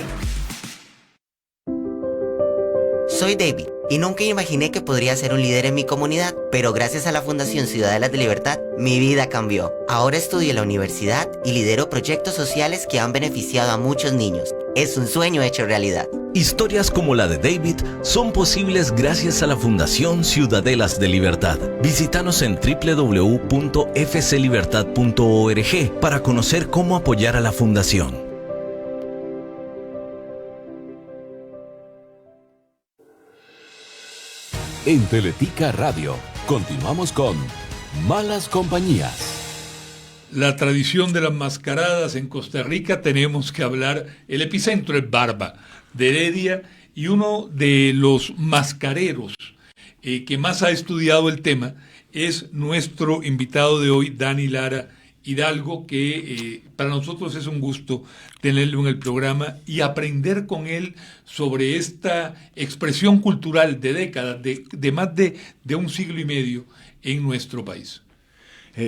Soy David y nunca imaginé que podría ser un líder en mi comunidad, pero gracias a la Fundación Ciudadelas de Libertad, mi vida cambió. Ahora estudio en la universidad y lidero proyectos sociales que han beneficiado a muchos niños. Es un sueño hecho realidad. Historias como la de David son posibles gracias a la Fundación Ciudadelas de Libertad. Visítanos en www.fclibertad.org para conocer cómo apoyar a la Fundación. En Teletica Radio, continuamos con Malas Compañías. La tradición de las mascaradas en Costa Rica, tenemos que hablar, el epicentro es Barba, de Heredia, y uno de los mascareros que más ha estudiado el tema es nuestro invitado de hoy, Dani Lara Hidalgo, que para nosotros es un gusto tenerlo en el programa y aprender con él sobre esta expresión cultural de décadas, de más de un siglo y medio en nuestro país.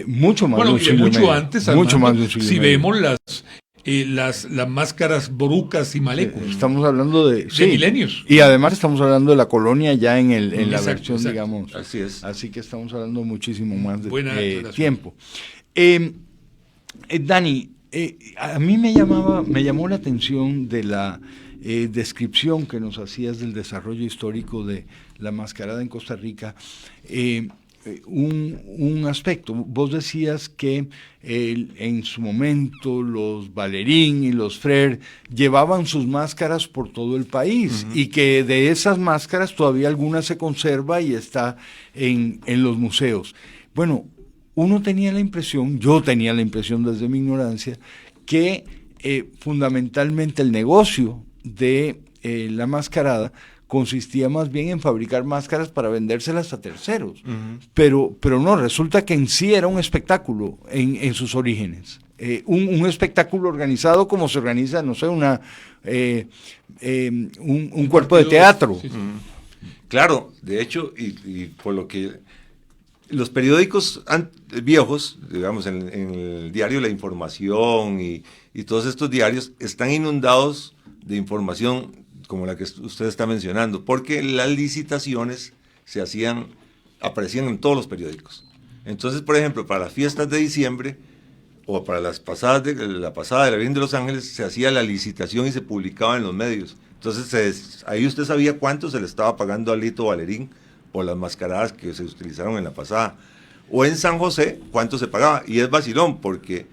Mucho más bueno, de un siglo mucho y medio. antes, mucho Armando, más de un siglo si y medio. vemos las máscaras borucas y malecos. Estamos hablando de milenios. Y además estamos hablando de la colonia ya en la Exacto, versión, exacto. digamos. Así es. Así que estamos hablando muchísimo más de Buena tiempo. Dani, a mí me llamó la atención de la descripción que nos hacías del desarrollo histórico de la mascarada en Costa Rica. Un aspecto, vos decías que en su momento los Valerín y los Frere llevaban sus máscaras por todo el país, y que de esas máscaras todavía alguna se conserva y está en los museos. Bueno, yo tenía la impresión desde mi ignorancia, que fundamentalmente el negocio de la mascarada consistía más bien en fabricar máscaras para vendérselas a terceros. Pero no, resulta que en sí era un espectáculo en sus orígenes. Un espectáculo organizado como se organiza, no sé, un cuerpo de teatro. Sí. Claro, de hecho, y por lo que los periódicos viejos, digamos, en el diario La Información y todos estos diarios están inundados de información como la que usted está mencionando, porque las licitaciones aparecían en todos los periódicos. Entonces, por ejemplo, para las fiestas de diciembre o para la pasada de la Virgen de los Ángeles se hacía la licitación y se publicaba en los medios. Entonces ahí usted sabía cuánto se le estaba pagando a Lito Valerín por las mascaradas que se utilizaron en la pasada. O en San José, cuánto se pagaba. Y es vacilón, porque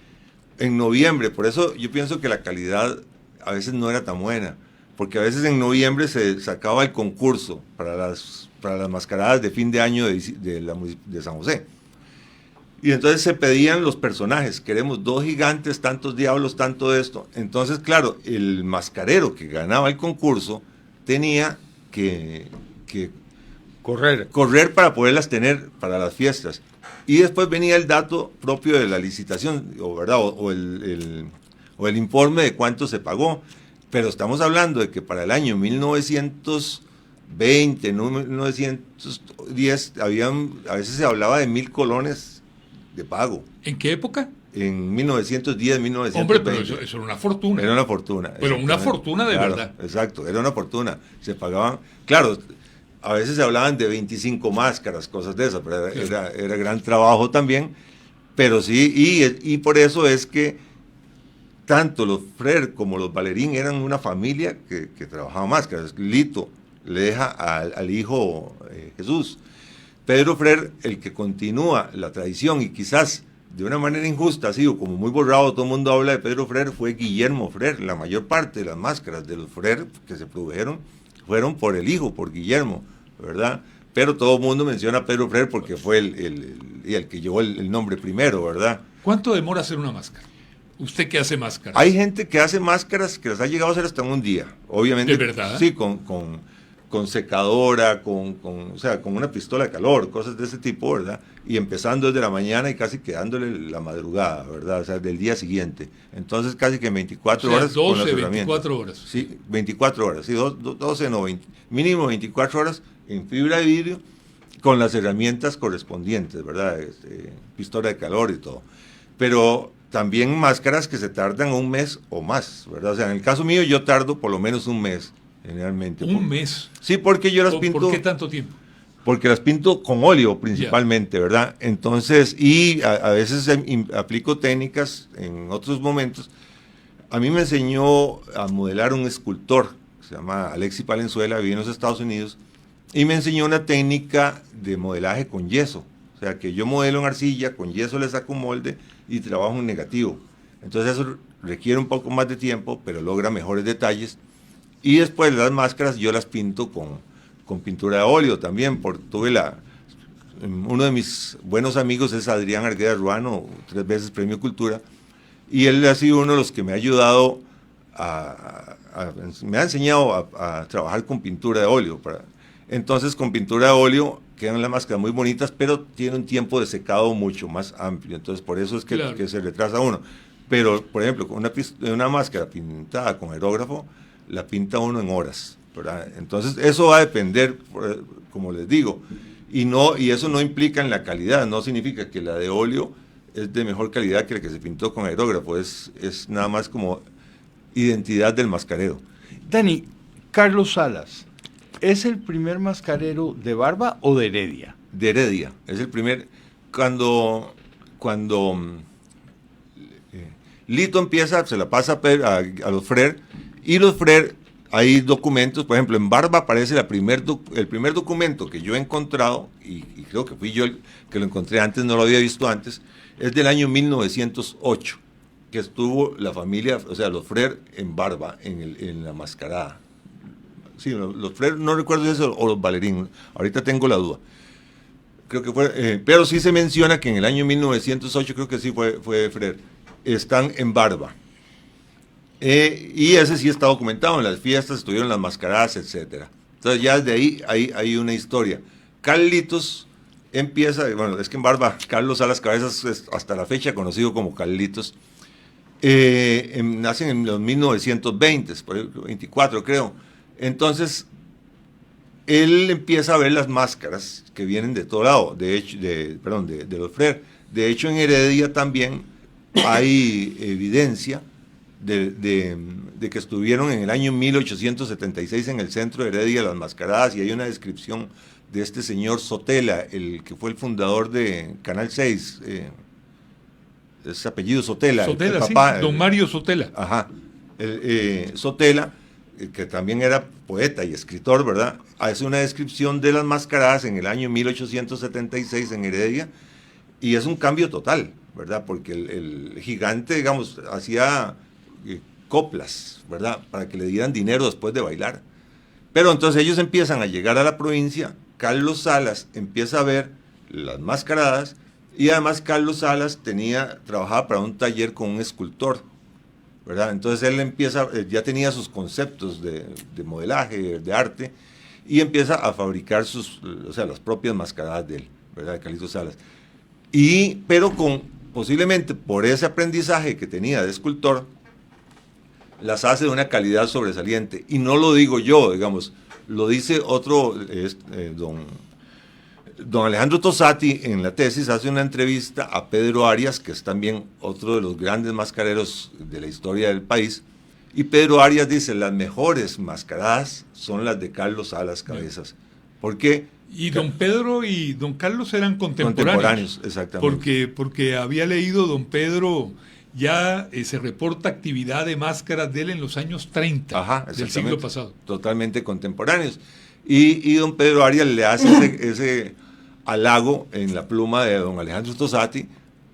en noviembre, por eso yo pienso que la calidad a veces no era tan buena, porque a veces en noviembre se sacaba el concurso para las mascaradas de fin de año de San José. Y entonces se pedían los personajes, queremos 2 gigantes, tantos diablos, tanto esto. Entonces, claro, el mascarero que ganaba el concurso tenía que correr para poderlas tener para las fiestas. Y después venía el dato propio de la licitación, ¿verdad? O el informe de cuánto se pagó. Pero estamos hablando de que para el año 1920, 1910, a veces se hablaba de 1,000 colones de pago. ¿En qué época? En 1910, 1920. Hombre, pero eso era una fortuna. Era una fortuna. Pero una fortuna de verdad. Exacto, era una fortuna. Se pagaban, claro, a veces se hablaban de 25 máscaras, cosas de esas, pero era gran trabajo también. Pero sí, y por eso es que tanto los Frer como los Valerín eran una familia que trabajaba máscaras. Lito le deja al hijo Jesús. Pedro Frer, el que continúa la tradición y quizás de una manera injusta ha sido como muy borrado, todo el mundo habla de Pedro Frer, fue Guillermo Frer. La mayor parte de las máscaras de los Frer que se produjeron fueron por el hijo, por Guillermo, ¿verdad? Pero todo el mundo menciona a Pedro Frer porque fue el que llevó el nombre primero, ¿verdad? ¿Cuánto demora hacer una máscara? ¿Usted qué hace máscaras? Hay gente que hace máscaras que las ha llegado a hacer hasta en un día, obviamente. ¿De verdad? Sí, con secadora, con una pistola de calor, cosas de ese tipo, ¿verdad? Y empezando desde la mañana y casi quedándole la madrugada, ¿verdad? O sea, del día siguiente. Entonces casi que 24 horas 12, con las herramientas. 24 horas. Sí, 24 horas, sí, 12 no, 20, mínimo 24 horas en fibra de vidrio con las herramientas correspondientes, ¿verdad? Pistola de calor y todo. Pero también máscaras que se tardan un mes o más, ¿verdad? O sea, en el caso mío yo tardo por lo menos un mes. Generalmente. ¿Un mes? Sí, porque yo las pinto... ¿Por qué tanto tiempo? Porque las pinto con óleo principalmente, ¿verdad? Entonces, y a veces aplico técnicas en otros momentos. A mí me enseñó a modelar un escultor, se llama Alexis Palenzuela, vive en los Estados Unidos, y me enseñó una técnica de modelaje con yeso. O sea, que yo modelo en arcilla, con yeso le saco un molde y trabajo en negativo. Entonces eso requiere un poco más de tiempo, pero logra mejores detalles. Y después las máscaras yo las pinto con pintura de óleo también. Uno de mis buenos amigos es Adrián Argueda Ruano, 3 veces Premio Cultura, y él ha sido uno de los que me ha ayudado me ha enseñado a trabajar con pintura de óleo. Entonces con pintura de óleo quedan las máscaras muy bonitas, pero tiene un tiempo de secado mucho más amplio. Entonces por eso es que se retrasa uno. Pero, por ejemplo, con una máscara pintada con aerógrafo, la pinta uno en horas, ¿verdad? Entonces eso va a depender, como les digo, y eso no implica en la calidad, no significa que la de óleo es de mejor calidad que la que se pintó con aerógrafo, es nada más como identidad del mascarero. Dani, Carlos Salas, ¿es el primer mascarero de Barba o de Heredia? De Heredia, es el primer, cuando Lito empieza, se la pasa a los Frer, y los Frer, hay documentos, por ejemplo, en Barba aparece el primer documento que yo he encontrado, y creo que fui yo el que lo encontré antes, no lo había visto antes, es del año 1908, que estuvo la familia, o sea, los Frer en Barba, en la mascarada. Sí, los Frer, no recuerdo si eso, o los Valerín, ahorita tengo la duda. Creo que fue, pero sí se menciona que en el año 1908, creo que sí fue Frer, están en Barba. Y ese sí está documentado, en las fiestas estuvieron las mascaradas, etcétera. Entonces ya desde ahí hay una historia. Carlitos empieza, bueno, es que en Barba, Carlos Salas Cabezas es hasta la fecha conocido como Carlitos. Nacen en los 1920, 24 creo. Entonces, él empieza a ver las máscaras que vienen de todo lado, de los Frères. De hecho, en Heredia también hay evidencia de que estuvieron en el año 1876 en el centro de Heredia las mascaradas, y hay una descripción de este señor Sotela, el que fue el fundador de Canal 6, es apellido Sotela. Sotela, el papá, sí, don Mario Sotela. Ajá, Sotela, que también era poeta y escritor, ¿verdad? Hace una descripción de las mascaradas en el año 1876 en Heredia, y es un cambio total, ¿verdad? Porque el gigante, digamos, hacía coplas, ¿verdad? Para que le dieran dinero después de bailar. Pero entonces ellos empiezan a llegar a la provincia, Carlos Salas empieza a ver las mascaradas, y además Carlos Salas trabajaba para un taller con un escultor, ¿verdad? Entonces él ya tenía sus conceptos de modelaje, de arte, y empieza a fabricar las propias mascaradas de él, ¿verdad? De Calixto Salas. Pero posiblemente por ese aprendizaje que tenía de escultor, las hace de una calidad sobresaliente. Y no lo digo yo, digamos, lo dice otro, don Alejandro Tosati, en la tesis, hace una entrevista a Pedro Arias, que es también otro de los grandes mascareros de la historia del país, y Pedro Arias dice, las mejores mascaradas son las de Carlos Salas Cabezas. ¿Por qué? Y don Pedro y don Carlos eran contemporáneos. Exactamente. Porque había leído don Pedro, ya se reporta actividad de máscaras de él en los años 30 del siglo pasado. Totalmente contemporáneos. Y don Pedro Arias le hace ese halago en la pluma de don Alejandro Tosati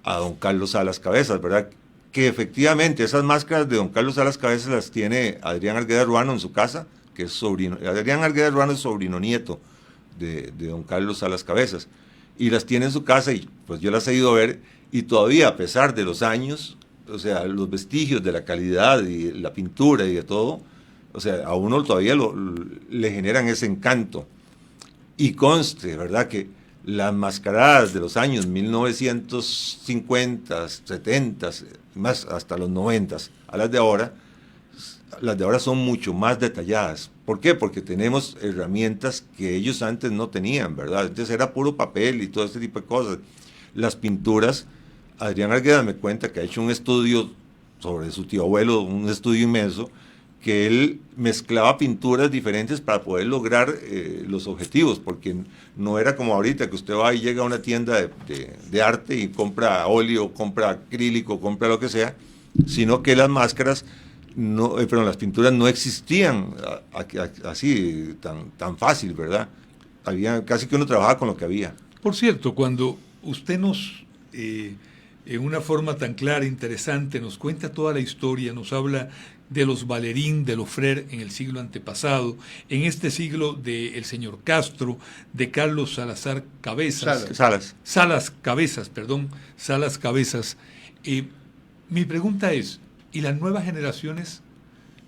a don Carlos Salas Cabezas, ¿verdad? Que efectivamente esas máscaras de don Carlos Salas Cabezas las tiene Adrián Argueda Ruano en su casa, que es sobrino. Adrián Argueda Ruano es sobrino nieto de don Carlos Salas Cabezas, y las tiene en su casa, y pues yo las he ido a ver, y todavía, a pesar de los años, o sea, los vestigios de la calidad y la pintura y de todo, o sea, a uno todavía le generan ese encanto. Y conste, ¿verdad?, que las mascaradas de los años 1950, 70, más hasta los 90, a las de ahora son mucho más detalladas. ¿Por qué? Porque tenemos herramientas que ellos antes no tenían, ¿verdad? Antes era puro papel y todo este tipo de cosas. Las pinturas, Adrián Argueda me cuenta que ha hecho un estudio sobre su tío abuelo, un estudio inmenso, que él mezclaba pinturas diferentes para poder lograr los objetivos, porque no era como ahorita que usted va y llega a una tienda de arte y compra óleo, compra acrílico, compra lo que sea, sino que las máscaras, las pinturas no existían así tan fácil, ¿verdad? Casi que uno trabajaba con lo que había. Por cierto, cuando usted nos, en una forma tan clara, interesante, nos cuenta toda la historia, nos habla de los Valerín, de los Frères en el siglo antepasado, en este siglo del señor Castro, de Carlos Salazar Cabezas. Salas Cabezas. Mi pregunta es, ¿y las nuevas generaciones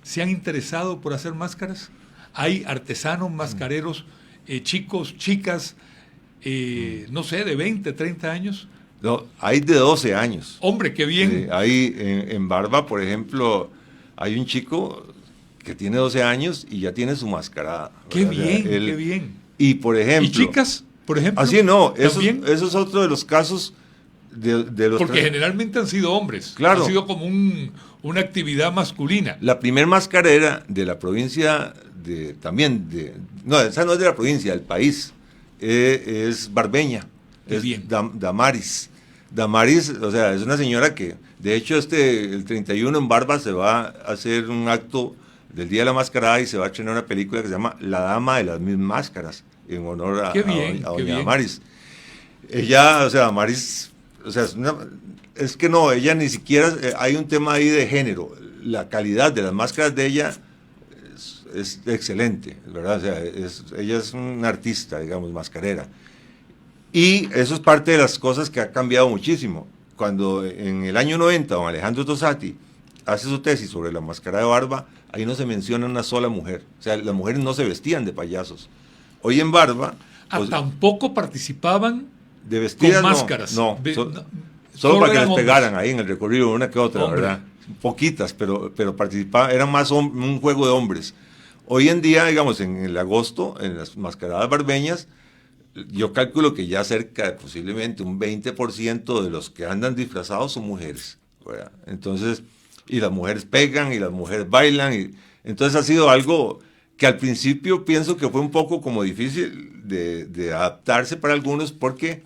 se han interesado por hacer máscaras? ¿Hay artesanos, mascareros, chicos, chicas, no sé, de 20, 30 años? No, hay de 12 años. Hombre, qué bien. Hay en Barba, por ejemplo, hay un chico que tiene 12 años y ya tiene su mascarada. Qué bien, qué bien. Y por ejemplo... ¿Y chicas, por ejemplo? Así no, eso es otro de los casos de los... Porque generalmente han sido hombres. Claro. Ha sido como una actividad masculina. La primer mascarera de la provincia no, esa no es de la provincia, del país, es barbeña. Qué bien. Damaris. Damaris, o sea, es una señora que, de hecho, el 31 en Barba se va a hacer un acto del Día de la Mascarada y se va a estrenar una película que se llama La Dama de las Mil Máscaras, en honor a doña Damaris. Ella, o sea, Damaris, o sea, es que no, ella ni siquiera, hay un tema ahí de género. La calidad de las máscaras de ella es excelente, ¿verdad? O sea, ella es una artista, digamos, mascarera. Y eso es parte de las cosas que ha cambiado muchísimo. Cuando en el año 90 don Alejandro Tosati hace su tesis sobre la máscara de Barba, ahí no se menciona una sola mujer. O sea, las mujeres no se vestían de payasos. Hoy en Barba... tampoco participaban de vestidas, con máscaras. No, solo para que les pegaran ahí en el recorrido una que otra, ¿verdad? Poquitas, pero participaban, era más un juego de hombres. Hoy en día, digamos, en el agosto, en las mascaradas barbeñas, yo calculo que ya cerca de posiblemente un 20% de los que andan disfrazados son mujeres, ¿verdad? Entonces, y las mujeres pegan y las mujeres bailan, y entonces ha sido algo que al principio pienso que fue un poco como difícil de adaptarse para algunos, porque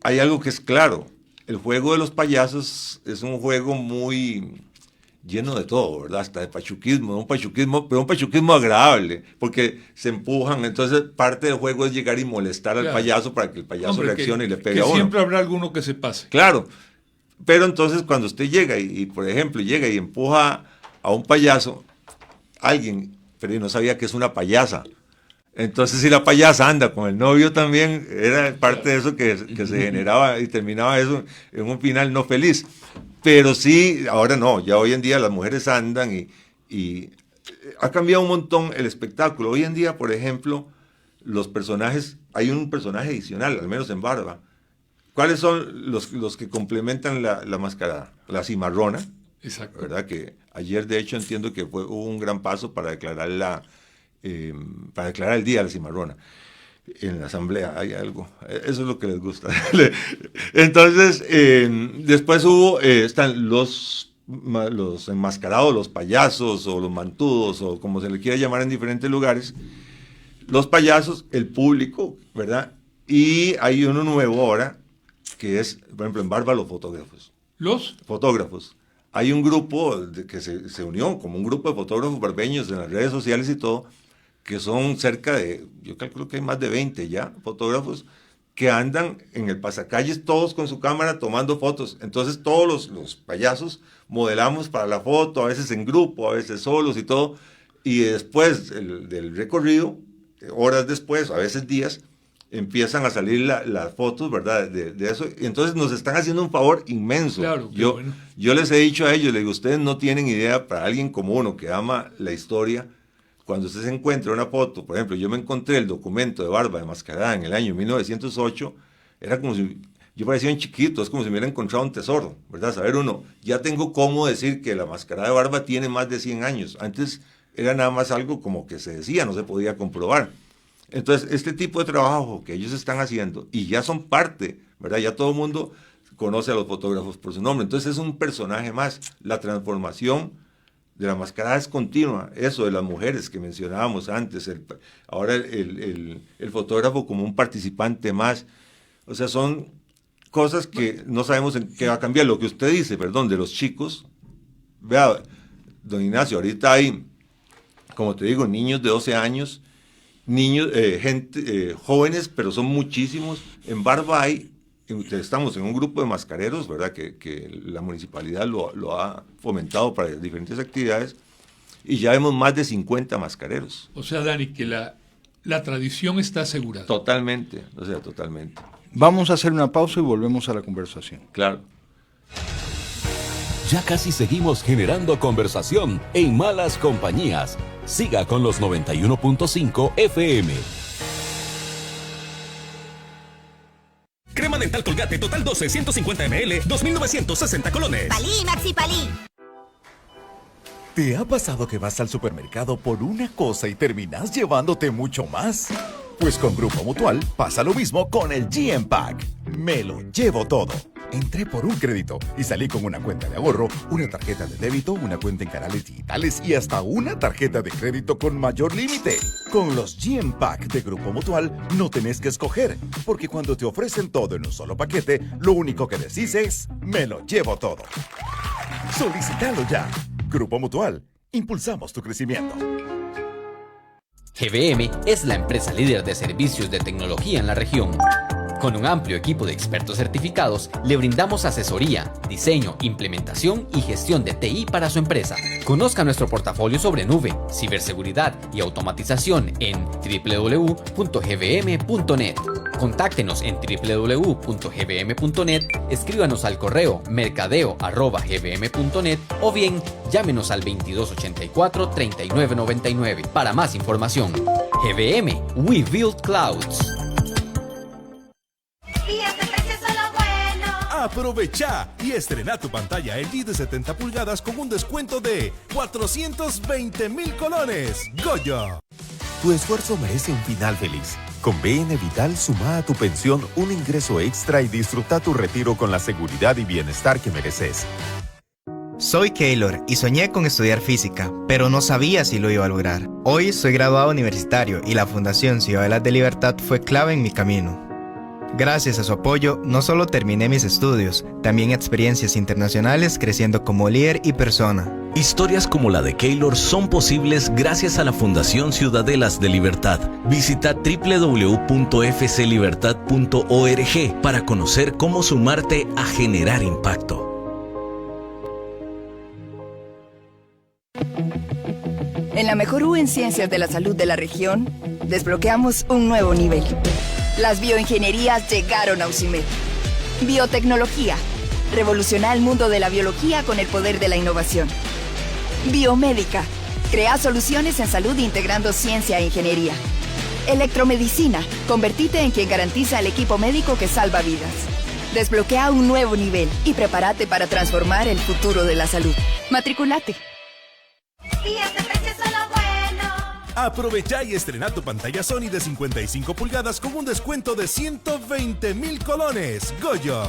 hay algo que es claro: el juego de los payasos es un juego muy lleno de todo, ¿verdad? Hasta de pachuquismo, pero un pachuquismo agradable, porque se empujan. Entonces parte del juego es llegar y molestar al payaso para que el payaso reaccione y le pegue a uno. Siempre habrá alguno que se pase. Claro, pero entonces cuando usted llega y por ejemplo, llega y empuja a un payaso, alguien, pero no sabía que es una payasa. Entonces, si la payasa anda con el novio también, era parte de eso que se generaba y terminaba eso en un final no feliz. Pero sí, ahora no, ya hoy en día las mujeres andan y ha cambiado un montón el espectáculo. Hoy en día, por ejemplo, los personajes, hay un personaje adicional, al menos en Barba. ¿Cuáles son los que complementan la mascarada? La cimarrona. Exacto. ¿Verdad? Que ayer, de hecho, entiendo que hubo un gran paso para declarar el día de la cimarrona. En la asamblea hay algo, eso es lo que les gusta. Entonces, después están los enmascarados, los payasos o los mantudos o como se le quiera llamar en diferentes lugares. Los payasos, el público, ¿verdad? Y hay uno nuevo ahora que es, por ejemplo, en Barba, los fotógrafos. ¿Los? Fotógrafos. Hay un grupo que se unió como un grupo de fotógrafos barbeños en las redes sociales y todo, que son cerca de, yo calculo que hay más de 20 ya, fotógrafos, que andan en el pasacalles todos con su cámara tomando fotos. Entonces todos los payasos modelamos para la foto, a veces en grupo, a veces solos y todo, y después del recorrido, horas después, a veces días, empiezan a salir las fotos, ¿verdad? De eso, y entonces nos están haciendo un favor inmenso. Claro, yo les he dicho a ellos, les digo, ustedes no tienen idea, para alguien como uno que ama la historia, cuando usted se encuentra una foto, por ejemplo, yo me encontré el documento de Barba de Mascarada en el año 1908, era como si, yo parecía un chiquito, es como si me hubiera encontrado un tesoro, ¿verdad? Saber uno, ya tengo cómo decir que la Mascarada de Barba tiene más de 100 años, antes era nada más algo como que se decía, no se podía comprobar. Entonces, este tipo de trabajo que ellos están haciendo, y ya son parte, ¿verdad? Ya todo el mundo conoce a los fotógrafos por su nombre, entonces es un personaje más, la transformación de la mascarada es continua, eso de las mujeres que mencionábamos antes, ahora el fotógrafo como un participante más, o sea, son cosas que no sabemos en qué va a cambiar. Lo que usted dice, perdón, de los chicos, vea, don Ignacio, ahorita hay, como te digo, niños de 12 años, niños, jóvenes, pero son muchísimos. En Barba estamos en un grupo de mascareros, ¿verdad? Que la municipalidad lo ha fomentado para diferentes actividades, y ya vemos más de 50 mascareros. O sea, Dani, que la tradición está asegurada. Totalmente, o sea, totalmente. Vamos a hacer una pausa y volvemos a la conversación. Claro. Ya casi seguimos generando conversación en Malas Compañías. Siga con los 91.5 FM. Crema dental Colgate Total 12, 150 ml, 2.960 colones. Palí, Maxi Palí. ¿Te ha pasado que vas al supermercado por una cosa y terminas llevándote mucho más? Pues con Grupo Mutual pasa lo mismo con el GM Pack. Me lo llevo todo. Entré por un crédito y salí con una cuenta de ahorro, una tarjeta de débito, una cuenta en canales digitales y hasta una tarjeta de crédito con mayor límite. Con los GM Pack de Grupo Mutual no tenés que escoger, porque cuando te ofrecen todo en un solo paquete, lo único que decís es, me lo llevo todo. Solicítalo ya. Grupo Mutual. Impulsamos tu crecimiento. GBM es la empresa líder de servicios de tecnología en la región. Con un amplio equipo de expertos certificados, le brindamos asesoría, diseño, implementación y gestión de TI para su empresa. Conozca nuestro portafolio sobre nube, ciberseguridad y automatización en www.gbm.net. Contáctenos en www.gbm.net, escríbanos al correo mercadeo@gbm.net o bien llámenos al 2284-3999 para más información. GBM, We Build Clouds. Aprovecha y estrena tu pantalla LG de 70 pulgadas con un descuento de 420,000 colones. Goya. Tu esfuerzo merece un final feliz. Con BN Vital suma a tu pensión un ingreso extra y disfruta tu retiro con la seguridad y bienestar que mereces. Soy Keylor y soñé con estudiar física, pero no sabía si lo iba a lograr. Hoy soy graduado universitario y la Fundación Ciudadelas de Libertad fue clave en mi camino. Gracias a su apoyo, no solo terminé mis estudios, también experiencias internacionales creciendo como líder y persona. Historias como la de Keylor son posibles gracias a la Fundación Ciudadelas de Libertad. Visita www.fclibertad.org para conocer cómo sumarte a generar impacto. En la mejor U en Ciencias de la Salud de la región, desbloqueamos un nuevo nivel. Las bioingenierías llegaron a UCIMED. Biotecnología. Revoluciona el mundo de la biología con el poder de la innovación. Biomédica. Crea soluciones en salud integrando ciencia e ingeniería. Electromedicina. Convertite en quien garantiza el equipo médico que salva vidas. Desbloquea un nuevo nivel y prepárate para transformar el futuro de la salud. Matriculate. Aprovecha y estrena tu pantalla Sony de 55 pulgadas con un descuento de 120,000 colones. Goya.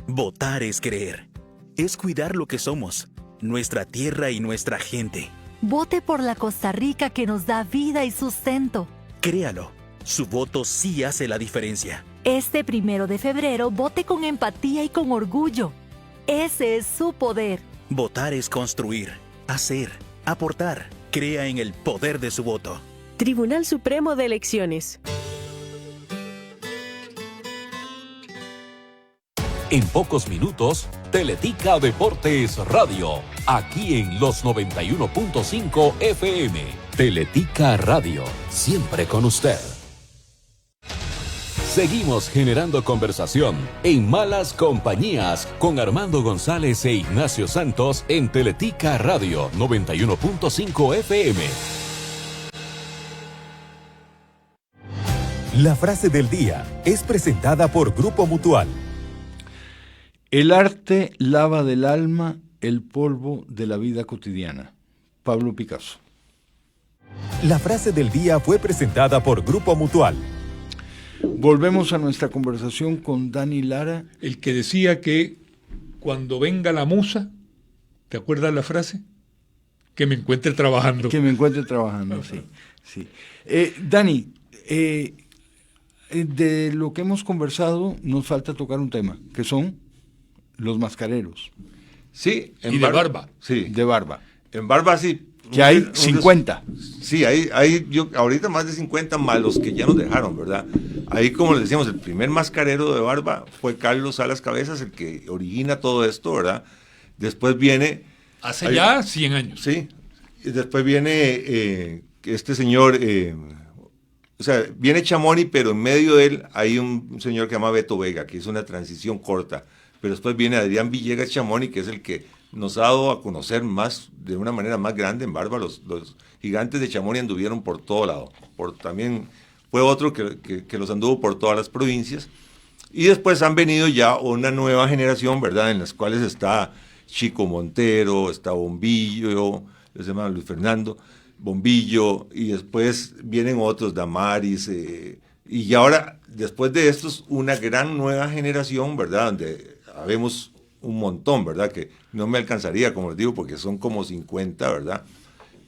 Votar es creer. Es cuidar lo que somos, nuestra tierra y nuestra gente. Vote por la Costa Rica que nos da vida y sustento. Créalo, su voto sí hace la diferencia. Este 1 de febrero, vote con empatía y con orgullo. Ese es su poder. Votar es construir, hacer, aportar. Crea en el poder de su voto. Tribunal Supremo de Elecciones. En pocos minutos, Teletica Deportes Radio, aquí en los 91.5 FM. Teletica Radio, siempre con usted. Seguimos generando conversación en Malas Compañías con Armando González e Ignacio Santos en Teletica Radio 91.5 FM. La frase del día es presentada por Grupo Mutual. El arte lava del alma el polvo de la vida cotidiana. Pablo Picasso. La frase del día fue presentada por Grupo Mutual. Volvemos a nuestra conversación con Dani Lara. El que decía que cuando venga la musa, ¿te acuerdas la frase? Que me encuentre trabajando. Que me encuentre trabajando, sí. Sí. Dani, de lo que hemos conversado, nos falta tocar un tema, que son los mascareros. Sí. Y de barba. Sí. De barba. En barba sí. Que hay 50. Sí, hay yo ahorita más de 50 más los que ya nos dejaron, ¿verdad? Ahí, como les decíamos, el primer mascarero de barba fue Carlos Salas Cabezas, el que origina todo esto, ¿verdad? Después viene... Hace ya 100 años. Sí. Y después viene este señor... o sea, viene Chamonix, pero en medio de él hay un señor que se llama Beto Vega, que hizo una transición corta. Pero después viene Adrián Villegas Chamonix, que es el que nos ha dado a conocer más, de una manera más grande en barba. Los gigantes de Chamonix anduvieron por todo lado. También fue otro que los anduvo por todas las provincias. Y después han venido ya una nueva generación, ¿verdad? En las cuales está Chico Montero, está Bombillo, se llama Luis Fernando, Bombillo, y después vienen otros, Damaris, y ahora, después de estos, una gran nueva generación, ¿verdad? Donde habemos un montón, ¿verdad? Que no me alcanzaría, como les digo, porque son como 50, ¿verdad?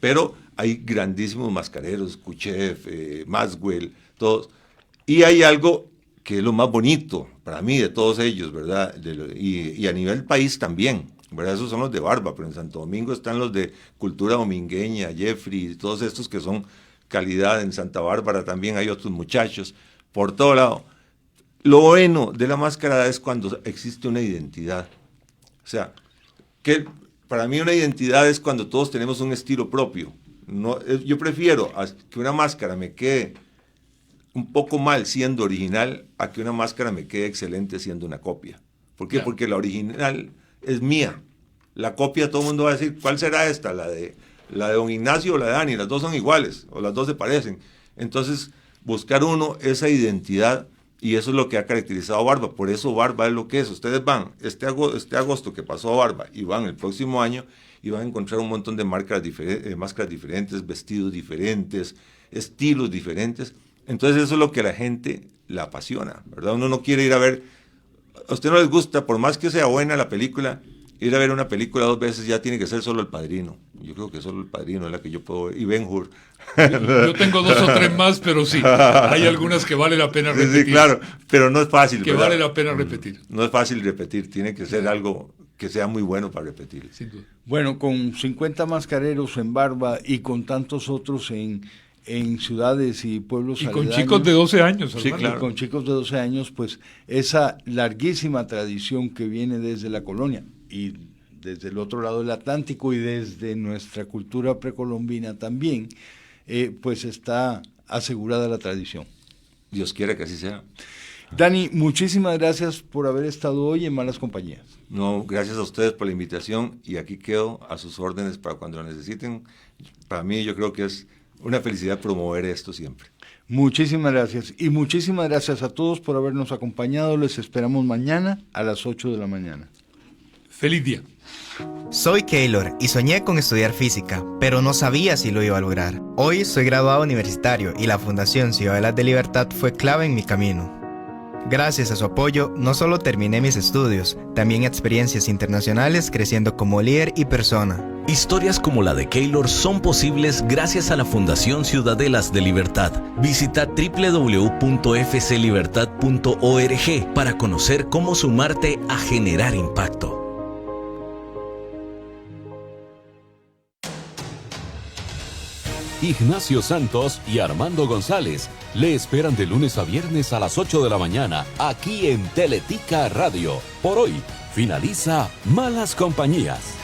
Pero hay grandísimos mascareros, Kuchev, Maxwell, todos. Y hay algo que es lo más bonito para mí de todos ellos, ¿verdad? Y a nivel país también, ¿verdad? Esos son los de barba, pero en Santo Domingo están los de cultura domingueña, Jeffrey, todos estos que son calidad. En Santa Bárbara también hay otros muchachos, por todo lado. Lo bueno de la mascarada es cuando existe una identidad. O sea, que para mí una identidad es cuando todos tenemos un estilo propio. No, yo prefiero que una máscara me quede un poco mal siendo original a que una máscara me quede excelente siendo una copia. ¿Por qué? Claro. Porque la original es mía. La copia, todo el mundo va a decir, ¿cuál será esta? ¿La de don Ignacio o la de Dani? Las dos son iguales, o las dos se parecen. Entonces, buscar esa identidad Y eso es lo que ha caracterizado a Barva. Por eso Barva es lo que es. Ustedes van este agosto que pasó a Barva y van el próximo año y van a encontrar un montón de máscaras diferentes, vestidos diferentes, estilos diferentes. Entonces eso es lo que a la gente la apasiona, ¿verdad? Uno no quiere ir a ver, a usted no les gusta, por más que sea buena la película, ir a ver una película 2 veces ya tiene que ser solo El Padrino. Yo creo que solo El Padrino es la que yo puedo ver. Y Ben-Hur. Yo tengo 2 o 3 más, pero sí, hay algunas que vale la pena repetir. Sí, claro, pero no es fácil. Que ¿verdad? vale la pena repetir. No es fácil repetir, tiene que ser algo que sea muy bueno para repetir. Sin duda. Bueno, con 50 mascareros en Barva y con tantos otros en ciudades y pueblos y aledaños, con chicos de 12 años, sí, claro. Y con chicos de 12 años, pues esa larguísima tradición que viene desde la colonia y desde el otro lado del Atlántico y desde nuestra cultura precolombina también, pues está asegurada la tradición. Dios quiera que así sea. Dani, muchísimas gracias por haber estado hoy en Malas Compañías. No, gracias a ustedes por la invitación y aquí quedo a sus órdenes para cuando lo necesiten. Para mí yo creo que es una felicidad promover esto siempre. Muchísimas gracias y muchísimas gracias a todos por habernos acompañado. Les esperamos mañana a las 8 de la mañana. Feliz día. Soy Keylor y soñé con estudiar física, pero no sabía si lo iba a lograr. Hoy soy graduado universitario y la Fundación Ciudadelas de Libertad fue clave en mi camino. Gracias a su apoyo, no solo terminé mis estudios, también experiencias internacionales creciendo como líder y persona. Historias como la de Keylor son posibles gracias a la Fundación Ciudadelas de Libertad. Visita www.fclibertad.org para conocer cómo sumarte a generar impacto. Ignacio Santos y Armando González le esperan de lunes a viernes a las 8 de la mañana aquí en Teletica Radio. Por hoy finaliza Malas Compañías.